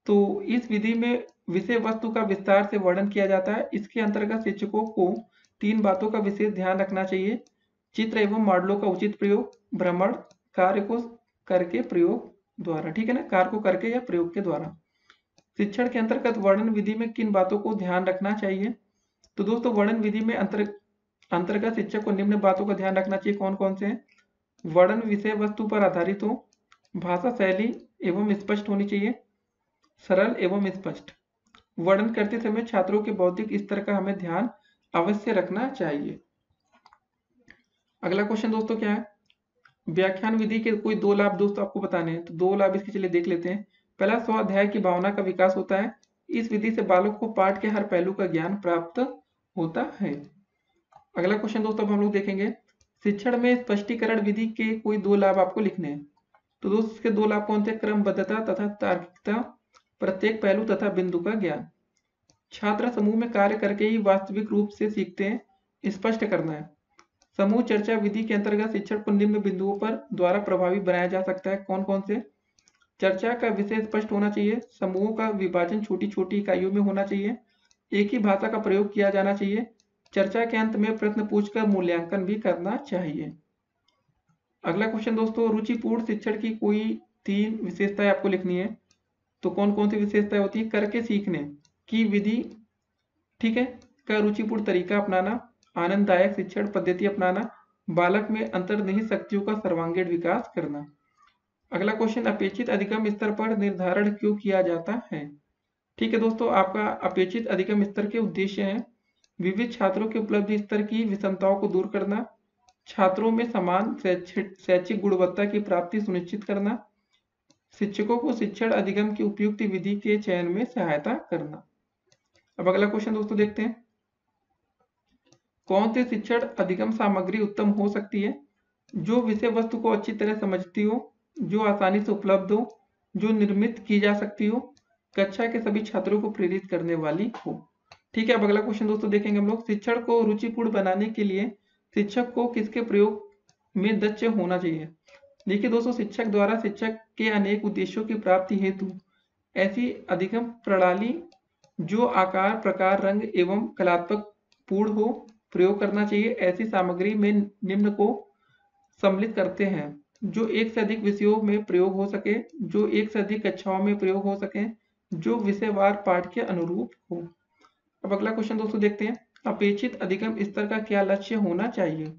B: तो इस विधि में विषय वस्तु का विस्तार से वर्णन किया जाता है। इसके अंतर्गत शिक्षकों को 3 बातों का विशेष ध्यान रखना चाहिए। चित्र एवं मॉडलों का उचित प्रयोग, भ्रमण कार्य को करके प्रयोग द्वारा, ठीक है ना, कार्य को करके या प्रयोग के द्वारा। शिक्षण के अंतर्गत वर्णन विधि में किन बातों को ध्यान रखना चाहिए? तो दोस्तों वर्णन विधि में अंतर्गत शिक्षक को निम्न बातों का ध्यान रखना चाहिए। कौन कौन से हैं? वर्णन विषय वस्तु पर आधारित हो, भाषा शैली एवं स्पष्ट होनी चाहिए, सरल एवं स्पष्ट। वर्णन करते समय छात्रों के बौद्धिक स्तर का हमें ध्यान अवश्य रखना चाहिए। अगला क्वेश्चन दोस्तों क्या है? व्याख्यान विधि के कोई 2 लाभ दोस्तों आपको बताने हैं, तो 2 लाभ इसके चलिए देख लेते हैं। पहला, स्वाध्याय की भावना का विकास होता है। इस विधि से बालक को पाठ के हर पहलू का ज्ञान प्राप्त होता है। अगला क्वेश्चन दोस्तों अब हम लोग देखेंगे, शिक्षण में स्पष्टीकरण विधि के कोई 2 लाभ आपको लिखने हैं। तो दोस्तों इसके 2 लाभ कौन थे? क्रमबद्धता तथा तार्किकता, प्रत्येक पहलू तथा बिंदु का ज्ञान। छात्र समूह में कार्य करके ही वास्तविक रूप से सीखते हैं, स्पष्ट करना है। समूह चर्चा विधि के अंतर्गत शिक्षण को निम्न बिंदुओं पर द्वारा प्रभावी बनाया जा सकता है। कौन कौन से? चर्चा का विषय स्पष्ट होना चाहिए, समूहों का विभाजन छोटी छोटी इकाइयों में होना चाहिए, एक ही भाषा का प्रयोग किया जाना चाहिए, चर्चा के अंत में प्रश्न पूछकर मूल्यांकन भी करना चाहिए। अगला क्वेश्चन दोस्तों, रुचिपूर्ण शिक्षण की कोई 3 विशेषताएं आपको लिखनी है। तो कौन कौन सी विशेषताएं होती है? करके सीखने की विधि, ठीक है, का रुचिपूर्ण तरीका अपनाना, आनंददायक शिक्षण पद्धति अपनाना, बालक में अंतर्निहित शक्तियों का सर्वांगीण विकास करना। अगला क्वेश्चन, अपेक्षित अधिगम स्तर पर निर्धारण क्यों किया जाता है? ठीक है दोस्तों, आपका अपेक्षित अधिगम स्तर के उद्देश्य हैं विविध छात्रों के उपलब्धि स्तर की विषमताओं को दूर करना, छात्रों में समान शैक्षिक गुणवत्ता की प्राप्ति सुनिश्चित करना, शिक्षकों को शिक्षण अधिगम की उपयुक्त विधि के चयन में सहायता करना। अब अगला क्वेश्चन दोस्तों देखते हैं, कौन सी शिक्षण अधिगम सामग्री उत्तम हो सकती है? जो विषय वस्तु को अच्छी तरह समझती हो, जो आसानी से उपलब्ध हो, जो निर्मित की जा सकती हो, कक्षा के सभी छात्रों को प्रेरित करने वाली हो। ठीक है, अब अगला क्वेश्चन दोस्तों देखेंगे हम लोग, शिक्षण को रुचिपूर्ण बनाने के लिए शिक्षक को किसके प्रयोग में दक्ष होना चाहिए? देखिए दोस्तों, शिक्षक द्वारा शिक्षक के अनेक उद्देश्यों की प्राप्ति हेतु ऐसी अधिगम प्रणाली जो आकार, प्रकार, रंग एवं कलात्मक पूर्ण हो प्रयोग करना चाहिए। ऐसी सामग्री में निम्न को सम्मिलित करते हैं, जो एक से अधिक विषयों में प्रयोग हो सके, जो एक से अधिक कक्षाओं में प्रयोग हो सके, जो विषयवार पाठ के अनुरूप हो। अब अगला क्वेश्चन दोस्तों देखते हैं, अपेक्षित अधिगम स्तर का क्या लक्ष्य होना चाहिए?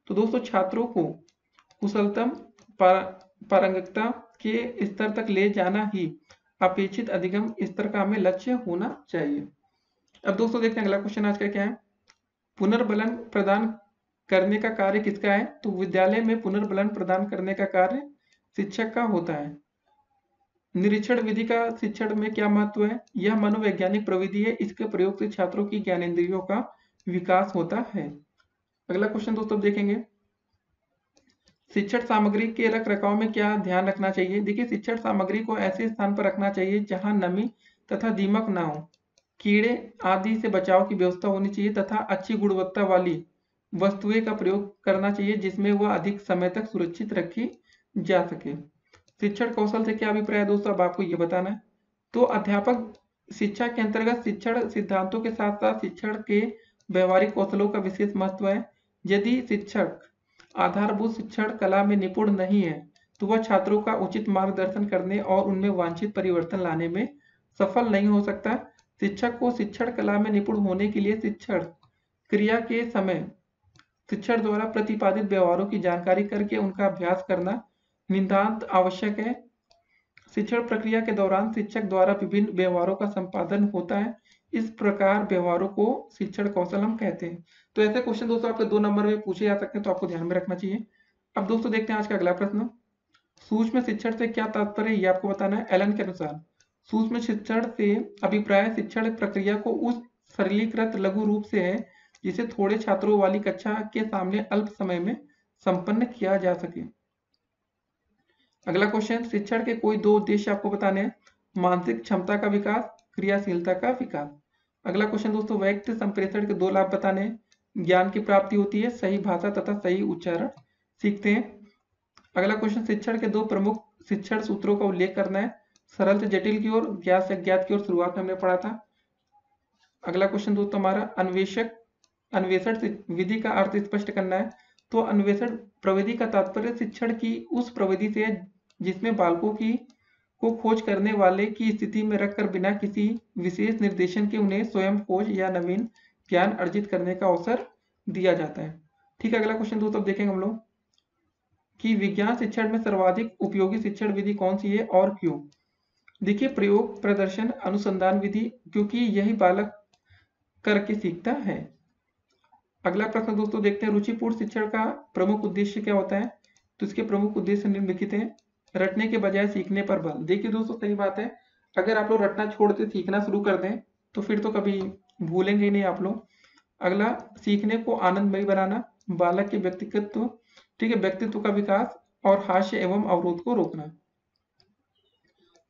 B: तो दोस्तों छात्रों को कुशलतम पारंगतता के स्तर तक ले जाना ही अपेक्षित अधिगम स्तर का हमें लक्ष्य होना चाहिए। अब दोस्तों देखते हैं अगला क्वेश्चन आज का क्या है, पुनर्बलन प्रदान करने का कार्य किसका है? तो विद्यालय में पुनर्बलन प्रदान करने का कार्य शिक्षक का होता है। निरीक्षण विधि का शिक्षण में क्या महत्व है? यह मनोवैज्ञानिक प्रविधि है, इसके प्रयोग से छात्रों की ज्ञानेंद्रियों का विकास होता है। अगला क्वेश्चन दोस्तों देखेंगे, शिक्षण सामग्री के रख रखाव में क्या ध्यान रखना चाहिए? देखिए, शिक्षण सामग्री को ऐसे स्थान पर रखना चाहिए जहां नमी तथा दीमक ना हो, कीड़े आदि से बचाव की व्यवस्था होनी चाहिए तथा अच्छी गुणवत्ता वाली वस्तुएं का प्रयोग करना चाहिए जिसमें वह अधिक समय तक सुरक्षित रखी जा सके। शिक्षण कौशल से क्या अभिप्राय है दोस्तों, अब आपको ये बताना है। तो अध्यापक शिक्षा के अंतर्गत शिक्षण सिद्धांतों के साथ साथ शिक्षण के व्यवहारिक कौशलों का विशेष महत्व है। यदि शिक्षक आधारभूत शिक्षण कला में निपुण नहीं है तो वह छात्रों का उचित मार्गदर्शन करने और उनमें वांछित परिवर्तन लाने में सफल नहीं हो सकता। शिक्षक को शिक्षण कला में निपुण होने के लिए शिक्षण क्रिया के समय शिक्षण द्वारा प्रतिपादित व्यवहारों की जानकारी करके उनका अभ्यास करना नितांत आवश्यक है। शिक्षण प्रक्रिया के दौरान शिक्षक द्वारा विभिन्न व्यवहारों का संपादन होता है, इस प्रकार व्यवहारों को शिक्षण कौशल हम कहते हैं। तो ऐसे क्वेश्चन दोस्तों आपके 2 नंबर में पूछे जा सकते हैं, तो आपको ध्यान में रखना चाहिए। अब दोस्तों देखते हैं आज का अगला प्रश्न, सूक्ष्म शिक्षण से क्या तात्पर्य ये आपको बताना है। एलन के अनुसार सूक्ष्म शिक्षण से अभिप्राय शिक्षण प्रक्रिया को उस सरलीकृत लघु रूप से है जिसे थोड़े छात्रों वाली कक्षा के सामने अल्प समय में संपन्न किया जा सके। अगला क्वेश्चन, शिक्षण के कोई 2 उद्देश्य आपको बताने हैं, मानसिक क्षमता का विकास, क्रियाशीलता का विकास। अगला क्वेश्चन दोस्तों, व्यक्ति संप्रेषण के 2 लाभ बताने हैं, ज्ञान की प्राप्ति होती है, सही भाषा तथा सही उच्चारण सीखते हैं। अगला क्वेश्चन, शिक्षण के 2 प्रमुख शिक्षण सूत्रों का उल्लेख करना है, सरल से जटिल की ओर, ज्ञात से अज्ञात की ओर, शुरुआत में हमने पढ़ा था। अगला क्वेश्चन दोस्तों हमारा अन्वेषण विधि का अर्थ स्पष्ट करना है। तो अन्वेषण प्रविधि का तात्पर्य शिक्षण की उस प्रविधि से जिसमें बालकों को खोज करने वाले की स्थिति में रखकर बिना किसी विशेष निर्देशन के उन्हें स्वयं खोज या नवीन ज्ञान अर्जित करने का अवसर दिया जाता है। ठीक है, अगला क्वेश्चन दोस्तों देखेंगे हम लोग कि विज्ञान शिक्षण में सर्वाधिक उपयोगी शिक्षण विधि कौन सी है और क्यों। देखिए, प्रयोग, प्रदर्शन, अनुसंधान विधि, क्योंकि यही बालक करके सीखता है। अगला प्रश्न दोस्तों देखते हैं, रुचिपूर्ण शिक्षण का प्रमुख उद्देश्य क्या होता है। तो इसके प्रमुख उद्देश्य निम्नलिखित हैं। रटने के बजाय सीखने पर बल। देखिए दोस्तों, सही बात है, अगर आप लोग रटना छोड़ के सीखना शुरू कर दें तो फिर तो कभी भूलेंगे ही नहीं आप लोग। अगला, सीखने को आनंदमयी बनाना, बालक के व्यक्तित्व, ठीक है, व्यक्तित्व का विकास और हास्य एवं अवरोध को रोकना।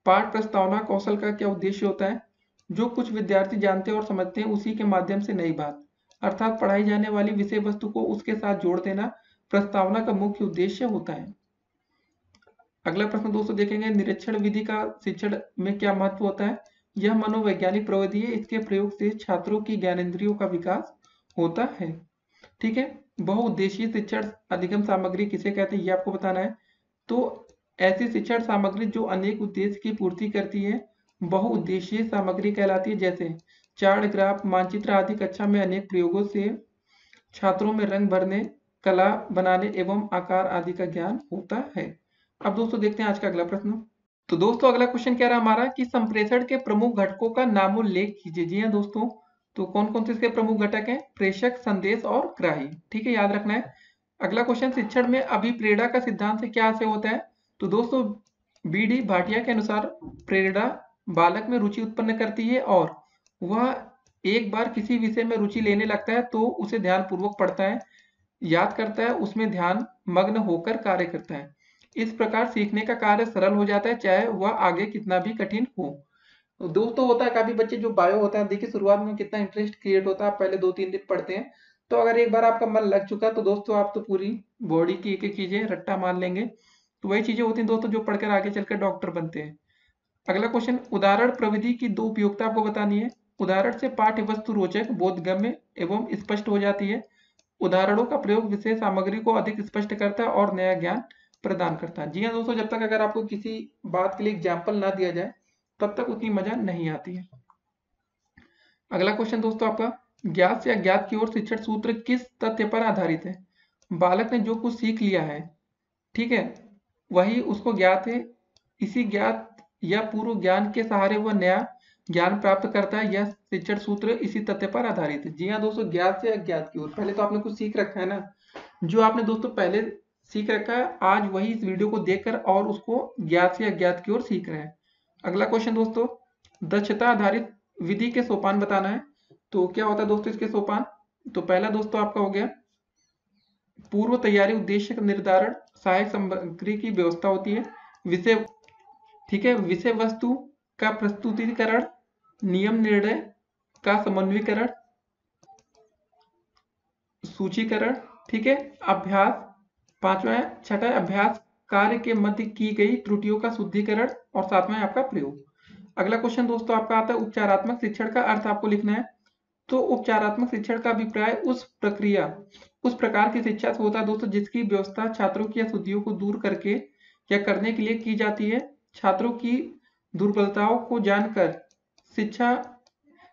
B: पाठ प्रस्तावना कौशल का क्या उद्देश्य होता है। जो कुछ विद्यार्थी जानते और समझते हैं उसी के माध्यम से नई बात, अर्थात पढ़ाई जाने वाली विषय वस्तु को उसके साथ जोड़ देना प्रस्तावना का मुख्य उद्देश्य होता है। अगला प्रश्न दोस्तों देखेंगे, निरीक्षण विधि का शिक्षण में क्या महत्व होता है। यह मनोवैज्ञानिक प्रविधि है, इसके प्रयोग से छात्रों की ज्ञानेंद्रियों का विकास होता है। ठीक है, बहुउद्देशीय शिक्षण अधिगम सामग्री किसे कहते हैं ये आपको बताना है। तो ऐसी शिक्षण सामग्री जो अनेक उद्देश्य की पूर्ति करती है बहुउद्देशीय सामग्री कहलाती है। जैसे चार्ट, ग्राफ, मानचित्र आदि कक्षा में अनेक प्रयोगों से छात्रों में रंग भरने, कला बनाने एवं आकार आदि का ज्ञान होता है। अब दोस्तों देखते हैं आज का अगला प्रश्न। तो दोस्तों अगला क्वेश्चन क्या रहा हमारा कि संप्रेषण के प्रमुख घटकों का नामोल्लेख कीजिए। जी हाँ दोस्तों, तो कौन कौन से इसके प्रमुख घटक हैं। प्रेषक, संदेश और ग्राही। ठीक है, याद रखना है। अगला क्वेश्चन, शिक्षण में अभिप्रेरणा का सिद्धांत से क्या आशय होता है। तो दोस्तों बी.डी. भाटिया के अनुसार प्रेरणा बालक में रुचि उत्पन्न करती है और वह एक बार किसी विषय में रुचि लेने लगता है तो उसे ध्यानपूर्वक पढ़ता है, याद करता है, उसमें ध्यान मग्न होकर कार्य करता है। इस प्रकार सीखने का कार्य सरल हो जाता है, चाहे वह आगे कितना भी कठिन हो। तो दोस्तों होता है काफी बच्चे जो बायो होता है, देखिए शुरुआत में कितना इंटरेस्ट क्रिएट होता है, आप पहले 2-3 दिन पढ़ते हैं, तो अगर एक बार आपका मन लग चुका तो दोस्तों आप तो पूरी बॉडी की एक एक चीजें रट्टा मान लेंगे। तो वही चीजें होती हैं दोस्तों जो पढ़कर आगे चलकर डॉक्टर बनते हैं। अगला क्वेश्चन, उदाहरण प्रविधि की 2 उपयोगिता आपको बतानी है। उदाहरण से पाठ्य वस्तु रोचक, बोधगम्य एवं स्पष्ट हो जाती है। उदाहरणों का प्रयोग विषय सामग्री को अधिक स्पष्ट करता है और नया ज्ञान प्रदान करता है। जी हाँ दोस्तों, जब तक अगर आपको किसी बात के लिए एग्जाम्पल ना दिया जाए तब तक उतनी मजा नहीं आती है। अगला क्वेश्चन दोस्तों आपका, ज्ञात से अज्ञात की ओर शिक्षण सूत्र किस तथ्य पर आधारित है। बालक ने जो कुछ सीख लिया है, ठीक है, वही उसको ज्ञात है। इसी ज्ञात या पूर्व ज्ञान के सहारे वह नया ज्ञान प्राप्त करता है। यह शिक्षण सूत्र इसी तथ्य पर आधारित है। जी हाँ दोस्तों, ज्ञात से अज्ञात की ओर। पहले तो आपने कुछ सीख रखा है ना, जो आपने दोस्तों पहले सीख रखा है, आज वही इस वीडियो को देखकर और उसको ज्ञात से अज्ञात की ओर सीख रहे हैं। अगला क्वेश्चन दोस्तों, दक्षता आधारित विधि के सोपान बताना है। तो क्या होता है दोस्तों इसके सोपान। तो पहला दोस्तों आपका हो गया पूर्व तैयारी, उद्देश्य का निर्धारण, सहायक सामग्री की व्यवस्था होती है, विषय, ठीक है, विषय वस्तु का प्रस्तुतिकरण, नियम निर्णय का समन्वयीकरण, सूचीकरण, ठीक है, अभ्यास, पांचवा है, छठा है अभ्यास कार्य के मध्य की गई त्रुटियों का शुद्धिकरण और सातवां है आपका प्रयोग। अगला क्वेश्चन दोस्तों आपका आता है उपचारात्मक शिक्षण का अर्थ आपको लिखना है। तो उपचारात्मक शिक्षण का अभिप्राय उस प्रकार की शिक्षा से होता है दोस्तों जिसकी व्यवस्था छात्रों की अशुद्धियों को दूर करके या करने के लिए की जाती है। छात्रों की दुर्बलताओं को जानकर शिक्षा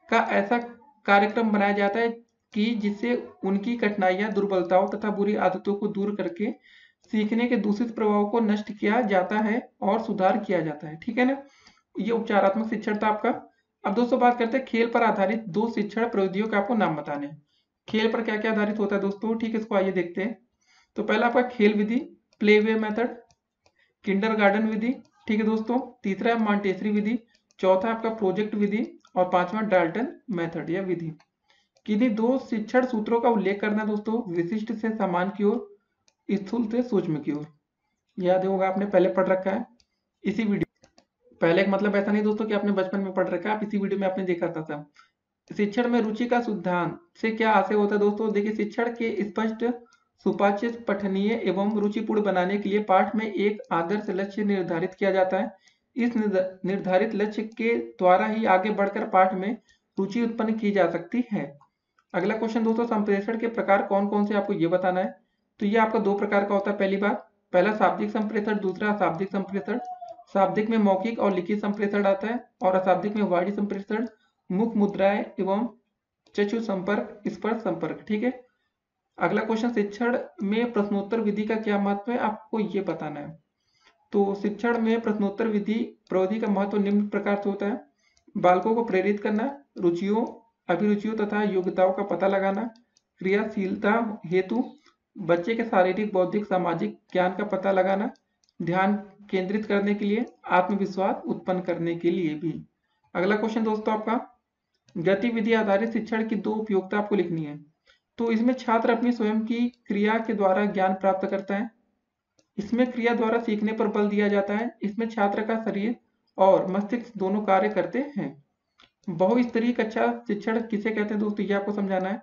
B: का ऐसा कार्यक्रम बनाया जाता है कि जिससे उनकी कठिनाइयां, दुर्बलताओं तथा बुरी आदतों को दूर करके सीखने के दूषित प्रभाव को नष्ट किया जाता है और सुधार किया जाता है। ठीक है ना, ये उपचारात्मक शिक्षण था आपका। अब दोस्तों बात करते हैं खेल पर आधारित 2 शिक्षण प्रविधियों के आपको नाम बताने हैं। खेल पर क्या क्या आधारित होता है दोस्तों, ठीक है, इसको आइए देखते हैं। तो पहला आपका खेल विधि, प्ले वे मेथड, किंडरगार्टन विधि, ठीक है दोस्तों। तीसरा है मॉन्टेसरी विधि, चौथा आपका प्रोजेक्ट विधि और पांचवा डाल्टन मेथड या विधि। किन्हीं 2 शिक्षण सूत्रों का उल्लेख करना दोस्तों, विशिष्ट से सामान्य की ओर, स्थूल से सूक्ष्म की ओर। याद होगा आपने पहले पढ़ रखा है इसी वीडियो, पहले का मतलब ऐसा नहीं दोस्तों कि आपने बचपन में पढ़ रखा है, आप इसी वीडियो में आपने देखा था। शिक्षण में रुचि का सिद्धांत से क्या आशय होता है दोस्तों। देखिए, शिक्षण के स्पष्ट, सुपाच्य, पठनीय एवं रुचिपूर्ण बनाने के लिए पाठ में एक आदर्श लक्ष्य निर्धारित किया जाता है। इस निर्धारित लक्ष्य के द्वारा ही आगे बढ़कर पाठ में रुचि उत्पन्न की जा सकती है। अगला क्वेश्चन दोस्तों, संप्रेषण के प्रकार कौन कौन से आपको ये बताना है। तो ये आपका 2 प्रकार का होता है। पहली बात पहला शाब्दिक संप्रेषण, दूसरा अशाब्दिक संप्रेषण। शाब्दिक में मौखिक और लिखित संप्रेषण आता है और अशाब्दिक में वाणी संप्रेषण, मुख मुद्राएं एवं चक्षु संपर्क, स्पर्श संपर्क। ठीक है। अगला क्वेश्चन, शिक्षण में प्रश्नोत्तर विधि का क्या महत्व है, आपको ये बताना है। तो शिक्षण में प्रश्नोत्तर विधि प्रविधि का महत्व निम्न प्रकार से होता है। बालकों को प्रेरित करना, रुचियों, अभिरुचियों तथा योग्यताओं का पता लगाना, क्रियाशीलता हेतु बच्चे के शारीरिक, बौद्धिक, सामाजिक ज्ञान का पता लगाना, ध्यान केंद्रित करने के लिए, आत्मविश्वास उत्पन्न करने के लिए भी। अगला क्वेश्चन दोस्तों आपका, गतिविधि आधारित शिक्षण की दो उपयोगिता आपको लिखनी है। तो इसमें छात्र अपनी स्वयं की क्रिया के द्वारा ज्ञान प्राप्त करता है। इसमें क्रिया द्वारा सीखने पर बल दिया जाता है। इसमें छात्र का शरीर और मस्तिष्क दोनों कार्य करते हैं। बहुस्तरीय कक्षा शिक्षण किसे कहते हैं दोस्तों, ये आपको समझाना है।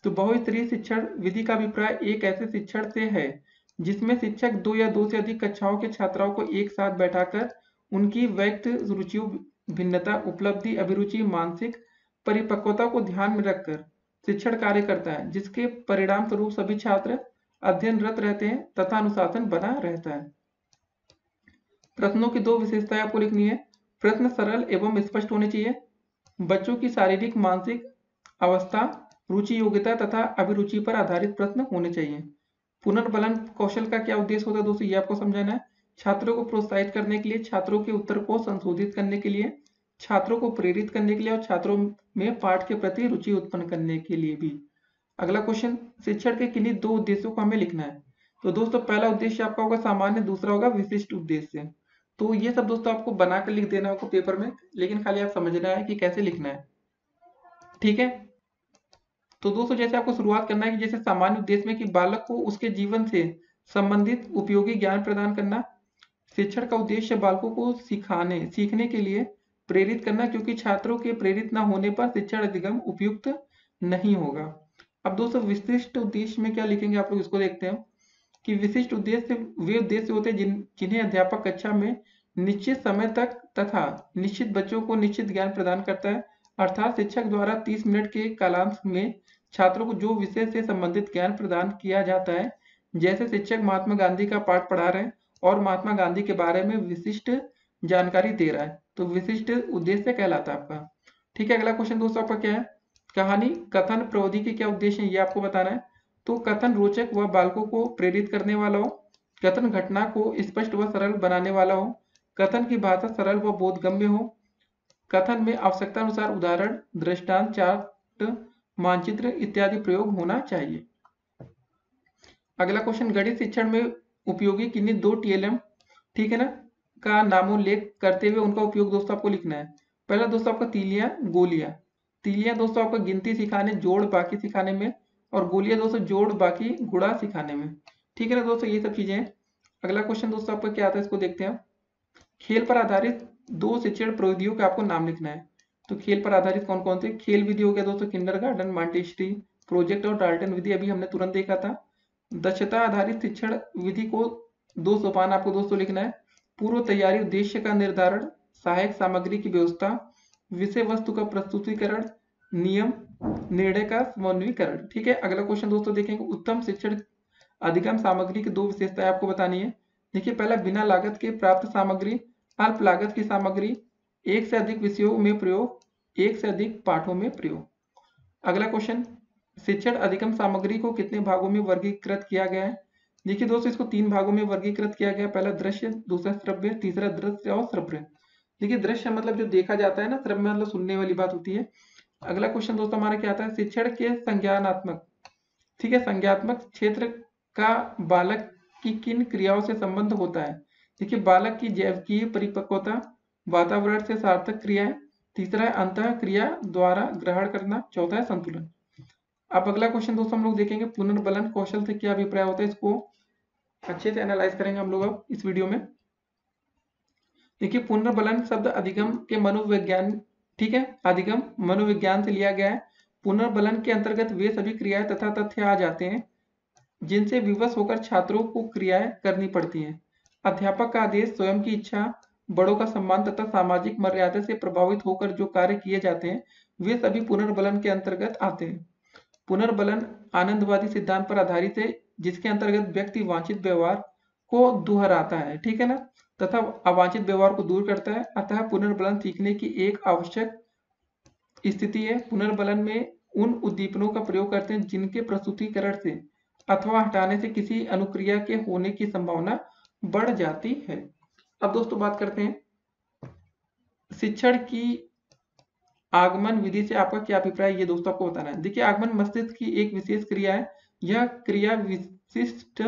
B: तो बहुस्तरीय शिक्षण विधि का अभिप्राय एक ऐसे शिक्षण से है जिसमें शिक्षक दो या दो से अधिक कक्षाओं के छात्राओं को एक साथ बैठाकर उनकी व्यक्त रुचियों, भिन्नता, उपलब्धि, अभिरुचि, मानसिक परिपक्वता को ध्यान में रखकर शिक्षण कार्य करता है, जिसके परिणाम स्वरूप सभी छात्र अध्ययनरत रहते हैं तथा अनुशासन बना रहता है। प्रश्नों की दो विशेषताएं आपको लिखनी है। प्रश्न सरल एवं स्पष्ट होने चाहिए। बच्चों की शारीरिक, मानसिक अवस्था, रुचि, योग्यता तथा अभिरुचि पर आधारित प्रश्न होने चाहिए। पुनर्बलन कौशल का क्या उद्देश्य होता है दोस्तों, ये आपको समझाना है। छात्रों को प्रोत्साहित करने के लिए, छात्रों के उत्तर को संशोधित करने के लिए, छात्रों को प्रेरित करने के लिए और छात्रों में पाठ के प्रति रुचि उत्पन्न करने के लिए भी। अगला क्वेश्चन, शिक्षण के किन्हीं दो उद्देश्यों को हमें लिखना है। तो दोस्तों पहला उद्देश्य आपका होगा सामान्य, दूसरा होगा विशिष्ट उद्देश्य। तो ये सब दोस्तों आपको बनाकर लिख देना होगा पेपर में, लेकिन खाली आप समझना है कि कैसे लिखना है। ठीक है। तो दोस्तों जैसे आपको शुरुआत करना है कि जैसे सामान्य उद्देश्य में कि बालक को उसके जीवन से संबंधित उपयोगी ज्ञान प्रदान करना। शिक्षण का उद्देश्य बालकों को सीखने के लिए प्रेरित करना, क्योंकि छात्रों के प्रेरित न होने पर शिक्षण अधिगम उपयुक्त नहीं होगा। अब दोस्तों विशिष्ट उद्देश्य में क्या लिखेंगे आप लोग, इसको देखते हैं कि विशिष्ट उद्देश्य वे उद्देश्य होते हैं जिन्हें अध्यापक कक्षा में निश्चित समय तक तथा निश्चित बच्चों को निश्चित ज्ञान प्रदान करता है। अर्थात शिक्षक द्वारा 30 मिनट के कालांश में छात्रों को जो विषय से संबंधित ज्ञान प्रदान किया जाता है, जैसे शिक्षक महात्मा गांधी का पाठ पढ़ा रहे हैं और महात्मा गांधी के बारे में विशिष्ट जानकारी दे रहा है, तो विशिष्ट उद्देश्य कहलाता है आपका। ठीक है। अगला क्वेश्चन दोस्तों आपका क्या है, कहानी कथन प्रविधि के क्या उद्देश्य है, ये आपको बताना है। तो कथन रोचक व बालकों को प्रेरित करने वाला हो, कथन घटना को स्पष्ट व सरल बनाने वाला हो, कथन की भाषा सरल व बोधगम्य हो, कथन में आवश्यकता अनुसार उदाहरण, दृष्टांत, चार्ट, मानचित्र इत्यादि प्रयोग होना चाहिए। अगला क्वेश्चन, गणित शिक्षण में उपयोगी किन्हीं दो टीएलएम, ठीक है ना, का नामोल्लेख करते हुए उनका उपयोग दोस्तों आपको लिखना है। पहला दोस्तों आपका तीलियां, गोलियां। तीलियां दोस्तों आपका गिनती सिखाने, जोड़ बाकी सिखाने में, और गोलियां दोस्तों जोड़ बाकी गुणा सिखाने में। ठीक है ना दोस्तों, ये सब चीजें हैं। अगला क्वेश्चन दोस्तों आपका क्या आता है, इसको देखते हैं। खेल पर आधारित दो शिक्षण प्रविधियों का आपको नाम लिखना है। तो खेल पर आधारित कौन कौन से खेल विधि हो गया दोस्तों, किंडरगार्टन, मॉन्टेसरी, प्रोजेक्ट और डाल्टन विधि अभी हमने तुरंत देखा था। दक्षता आधारित शिक्षण विधि को दो सोपान आपको दोस्तों लिखना है। पूर्व तैयारी, उद्देश्य का निर्धारण, सहायक सामग्री की व्यवस्था, विषय वस्तु का प्रस्तुतिकरण, नियम, निर्णय का समन्वयीकरण। ठीक है। अगला क्वेश्चन दोस्तों देखेंगे, उत्तम शिक्षण अधिगम सामग्री की दो विशेषताएं आपको बतानी है। देखिए पहला, बिना लागत के प्राप्त सामग्री, अल्प लागत की सामग्री, एक से अधिक विषयों में प्रयोग, एक से अधिक पाठों में प्रयोग। अगला क्वेश्चन, शिक्षण अधिगम सामग्री को कितने भागों में वर्गीकृत किया गया है। देखिए दोस्तों इसको 3 भागों में वर्गीकृत किया गया। पहला दृश्य, दूसरा श्रव्य, तीसरा दृश्य और श्रव्य। देखिए दृश्य मतलब जो देखा जाता है ना, श्रव्य मतलब सुनने वाली बात होती है। अगला क्वेश्चन दोस्तों हमारा क्या आता है, शिक्षण के संज्ञानात्मक, ठीक है, संज्ञात्मक क्षेत्र का बालक की किन क्रियाओं से संबंध होता है। देखिए बालक की जैविकीय परिपक्वता, वातावरण से सार्थक क्रियाएं, तीसरा है अंतः क्रिया द्वारा ग्रहण करना, चौथा है संतुलन। अब अगला क्वेश्चन दोस्तों हम लोग देखेंगे पुनर्बलन कौशल से क्या अभिप्राय होता है, इसको अच्छे से एनालाइज करेंगे हम लोग अब इस वीडियो में। देखिए पुनर्बलन शब्द अधिगम के मनोविज्ञान, ठीक है, अधिगम मनोविज्ञान से लिया गया है। पुनर्बलन के अंतर्गत वे सभी क्रियाएं तथा तथ्य आ जाते हैं जिनसे विवश होकर छात्रों को क्रियाएं करनी पड़ती हैं। अध्यापक का आदेश, स्वयं की इच्छा, बड़ों का सम्मान तथा सामाजिक मर्यादा से प्रभावित होकर जो कार्य किए जाते हैं वे सभी पुनर्बलन के अंतर्गत आते हैं। पुनर्बलन आनंदवादी सिद्धांत पर आधारित है, जिसके अंतर्गत व्यक्ति वांछित व्यवहार को दोहराता है, ठीक है ना, तथा अवांछित व्यवहार को दूर करता है। अतः पुनर्बलन सीखने की एक आवश्यक स्थिति है। पुनर्बलन में उन उद्दीपनों का प्रयोग करते हैं जिनके प्रस्तुतिकरण से अथवा हटाने से किसी अनुक्रिया के होने की संभावना बढ़ जाती है। अब दोस्तों बात करते हैं शिक्षण की आगमन विधि से आपका क्या अभिप्राय है, ये दोस्तों आपको बताना है। देखिए, आगमन मस्तिष्क की एक विशेष क्रिया है। यह क्रिया विशिष्ट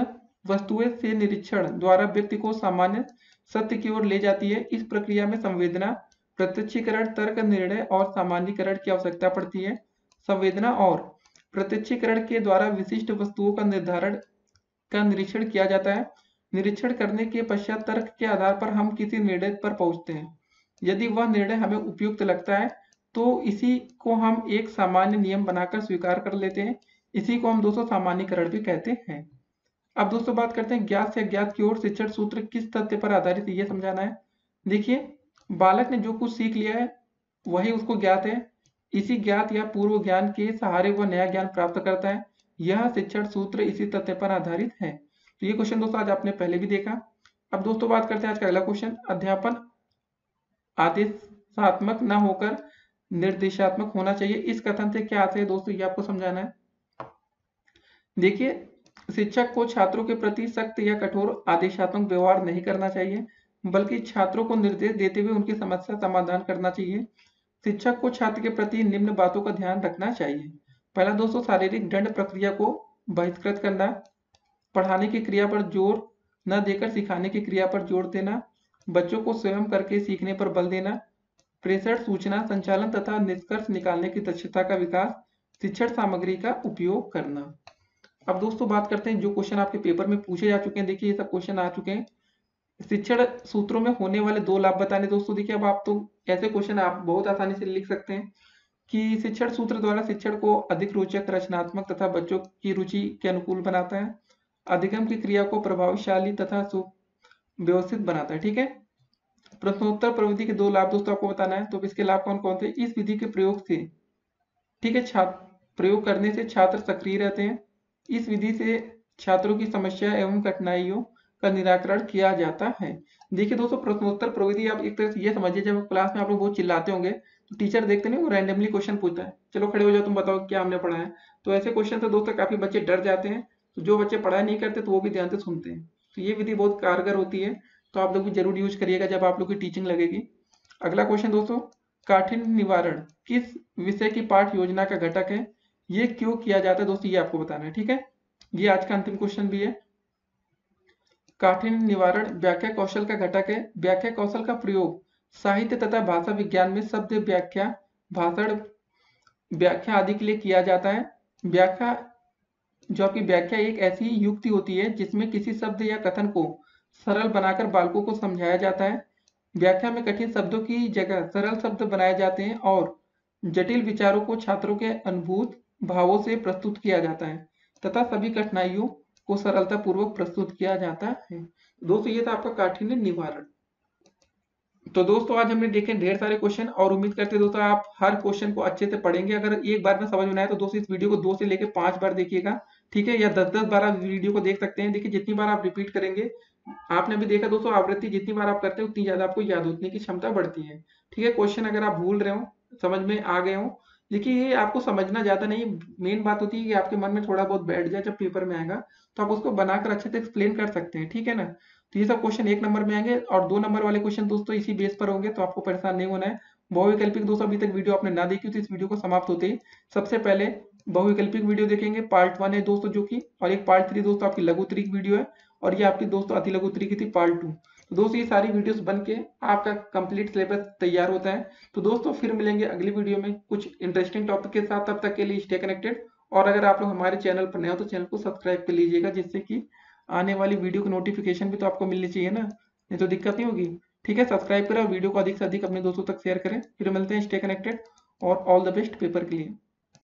B: वस्तुएं से निरीक्षण द्वारा व्यक्ति को सामान्य सत्य की ओर ले जाती है। इस प्रक्रिया में संवेदना, प्रत्यक्षीकरण, तर्क, निर्णय और सामान्यीकरण की आवश्यकता पड़ती है। संवेदना और प्रत्यक्षीकरण के द्वारा विशिष्ट वस्तुओं का निरीक्षण किया जाता है। निरीक्षण करने के पश्चात तर्क के आधार पर हम किसी निर्णय पर पहुंचते हैं। यदि वह निर्णय हमें उपयुक्त लगता है तो इसी को हम एक सामान्य नियम बनाकर स्वीकार कर लेते हैं। इसी को हम दोस्तों सामान्यीकरण भी कहते हैं। अब दोस्तों बात करते हैं ज्ञात से अज्ञात की ओर शिक्षण सूत्र किस तथ्य पर आधारित है, ये समझाना है। देखिए, बालक ने जो कुछ सीख लिया है वही उसको ज्ञात है। इसी ज्ञात या पूर्व ज्ञान के सहारे वह नया ज्ञान प्राप्त करता है। यह शिक्षण सूत्र इसी तथ्य पर आधारित है। तो ये क्वेश्चन दोस्तों आज आपने पहले भी देखा। अब दोस्तों बात करते हैं आज का अगला क्वेश्चन। अध्यापन आदेशात्मक न होकर निर्देशात्मक होना चाहिए, इस कथन से क्या आशय है दोस्तों, ये आपको समझाना है। देखिए, शिक्षक को छात्रों के प्रति सख्त या कठोर आदेशात्मक व्यवहार नहीं करना चाहिए, बल्कि छात्रों को निर्देश देते हुए उनकी समस्या समाधान करना चाहिए। शिक्षक को छात्र के प्रति निम्न बातों का ध्यान रखना चाहिए। पहला दोस्तों, शारीरिक दंड प्रक्रिया को बहिष्कृत करना, पढ़ाने की क्रिया पर जोर न देकर सिखाने की क्रिया पर जोर देना, बच्चों को स्वयं करके सीखने पर बल देना, प्रेषण, सूचना संचालन तथा निष्कर्ष निकालने की दक्षता का विकास, शिक्षण सामग्री का उपयोग करना। अब दोस्तों बात करते हैं जो क्वेश्चन आपके पेपर में पूछे जा चुके हैं। देखिए, ये सब क्वेश्चन आ चुके हैं। शिक्षण सूत्रों में होने वाले 2 लाभ बताने दोस्तों। देखिए, अब आप तो ऐसे क्वेश्चन आप बहुत आसानी से लिख सकते हैं कि शिक्षण सूत्र द्वारा शिक्षण को अधिक रोचक, रचनात्मक तथा बच्चों की रुचि के अनुकूल बनाता है। अधिगम की क्रिया को प्रभावशाली तथा सुव्यवस्थित बनाता है, ठीक है। प्रश्नोत्तर प्रविधि के 2 लाभ दोस्तों आपको बताना है। तो इसके लाभ कौन कौन थे। इस विधि के प्रयोग से, ठीक है, प्रयोग करने से छात्र सक्रिय रहते हैं। इस विधि से छात्रों की समस्या एवं कठिनाइयों का निराकरण किया जाता है। देखिए दोस्तों, प्रश्नोत्तर प्रविधि आप एक तरह से ये समझिए, जब क्लास में आप लोग बहुत चिल्लाते होंगे तो टीचर देखते नहीं, वो रैंडमली क्वेश्चन पूछता है, चलो खड़े हो जाओ, तुम बताओ क्या हमने पढ़ा है। तो ऐसे क्वेश्चन से दोस्तों काफी बच्चे डर जाते हैं। तो जो बच्चे पढ़ाई नहीं करते तो वो भी ध्यान से सुनते हैं। तो ये विधि बहुत कारगर होती है, तो आप लोग भी जरूर यूज करिएगा जब आप लोग की टीचिंग लगेगी। अगला क्वेश्चन दोस्तों, काठिन्य निवारण किस विषय की पाठ योजना का घटक है, ये क्यों किया जाता है दोस्तों, ये आपको बताना है, ठीक है। ये आज का अंतिम क्वेश्चन भी है। काठिन्य निवारण व्याख्या कौशल का घटक है। व्याख्या कौशल का प्रयोग साहित्य तथा भाषा विज्ञान में शब्द व्याख्या, भाषण व्याख्या आदि के लिए किया जाता है। व्याख्या जो आपकी व्याख्या एक ऐसी युक्ति होती है जिसमें किसी शब्द या कथन को सरल बनाकर बालकों को समझाया जाता है। व्याख्या में कठिन शब्दों की जगह सरल शब्द बनाए जाते हैं और जटिल विचारों को छात्रों के अनुभूत भावों से प्रस्तुत किया जाता है तथा सभी कठिनाइयों को सरलता पूर्वक प्रस्तुत किया जाता है। दोस्तों, ये था आपका काठिन्य निवारण। तो दोस्तों, आज हमने देखे ढेर सारे क्वेश्चन और उम्मीद करते हैं दोस्तों आप हर क्वेश्चन को अच्छे से पढ़ेंगे। अगर एक बार में समझ में आए तो दोस्तों इस वीडियो को 2 से लेकर 5 बार देखिएगा, ठीक है, या 10-10 बार आप वीडियो को देख सकते हैं। देखिए, जितनी बार आप रिपीट करेंगे, आपने भी देखा दोस्तों, आवृत्ति जितनी बार आप करते हैं उतनी ज्यादा आपको याद होने की क्षमता बढ़ती है, ठीक है। क्वेश्चन अगर आप भूल रहे हो, समझ में आ गए हो, देखिए ये आपको समझना ज्यादा नहीं, मेन बात होती है कि आपके मन में थोड़ा बहुत बैठ जाए, जब पेपर में आएगा तो आप उसको बनाकर अच्छे से एक्सप्लेन कर सकते हैं, ठीक है ना। तो ये सब क्वेश्चन 1 नंबर में आएंगे और 2 नंबर वाले क्वेश्चन दोस्तों इसी बेस पर होंगे, तो आपको परेशान नहीं होना है। बहुविकल्पिक दोस्तों अभी तक वीडियो आपने ना देखी तो इस वीडियो को समाप्त होते ही सबसे पहले बहुविकल्पिक वीडियो देखेंगे, पार्ट 1 है दोस्तों जो कि, और एक पार्ट 3 दोस्तों आपकी लघुत्तरिक वीडियो है, और ये आपकी दोस्तों अति लघुत्तरिक की थी पार्ट 2। तो दोस्तों ये सारी वीडियोस बन के आपका कंप्लीट सिलेबस तैयार होता है। तो दोस्तों फिर मिलेंगे अगली वीडियो में कुछ इंटरेस्टिंग टॉपिक के साथ, तब तक के लिए स्टे कनेक्टेड। और अगर आप लोग हमारे चैनल पर नए हो तो चैनल को सब्सक्राइब कर लीजिएगा, जिससे कि आने वाली वीडियो की नोटिफिकेशन भी तो आपको मिलनी चाहिए ना, नहीं तो दिक्कत नहीं होगी, ठीक है। सब्सक्राइब करें और वीडियो को अधिक से अधिक अपने दोस्तों तक शेयर करें। फिर मिलते हैं, स्टे कनेक्टेड और ऑल द बेस्ट पेपर के लिए।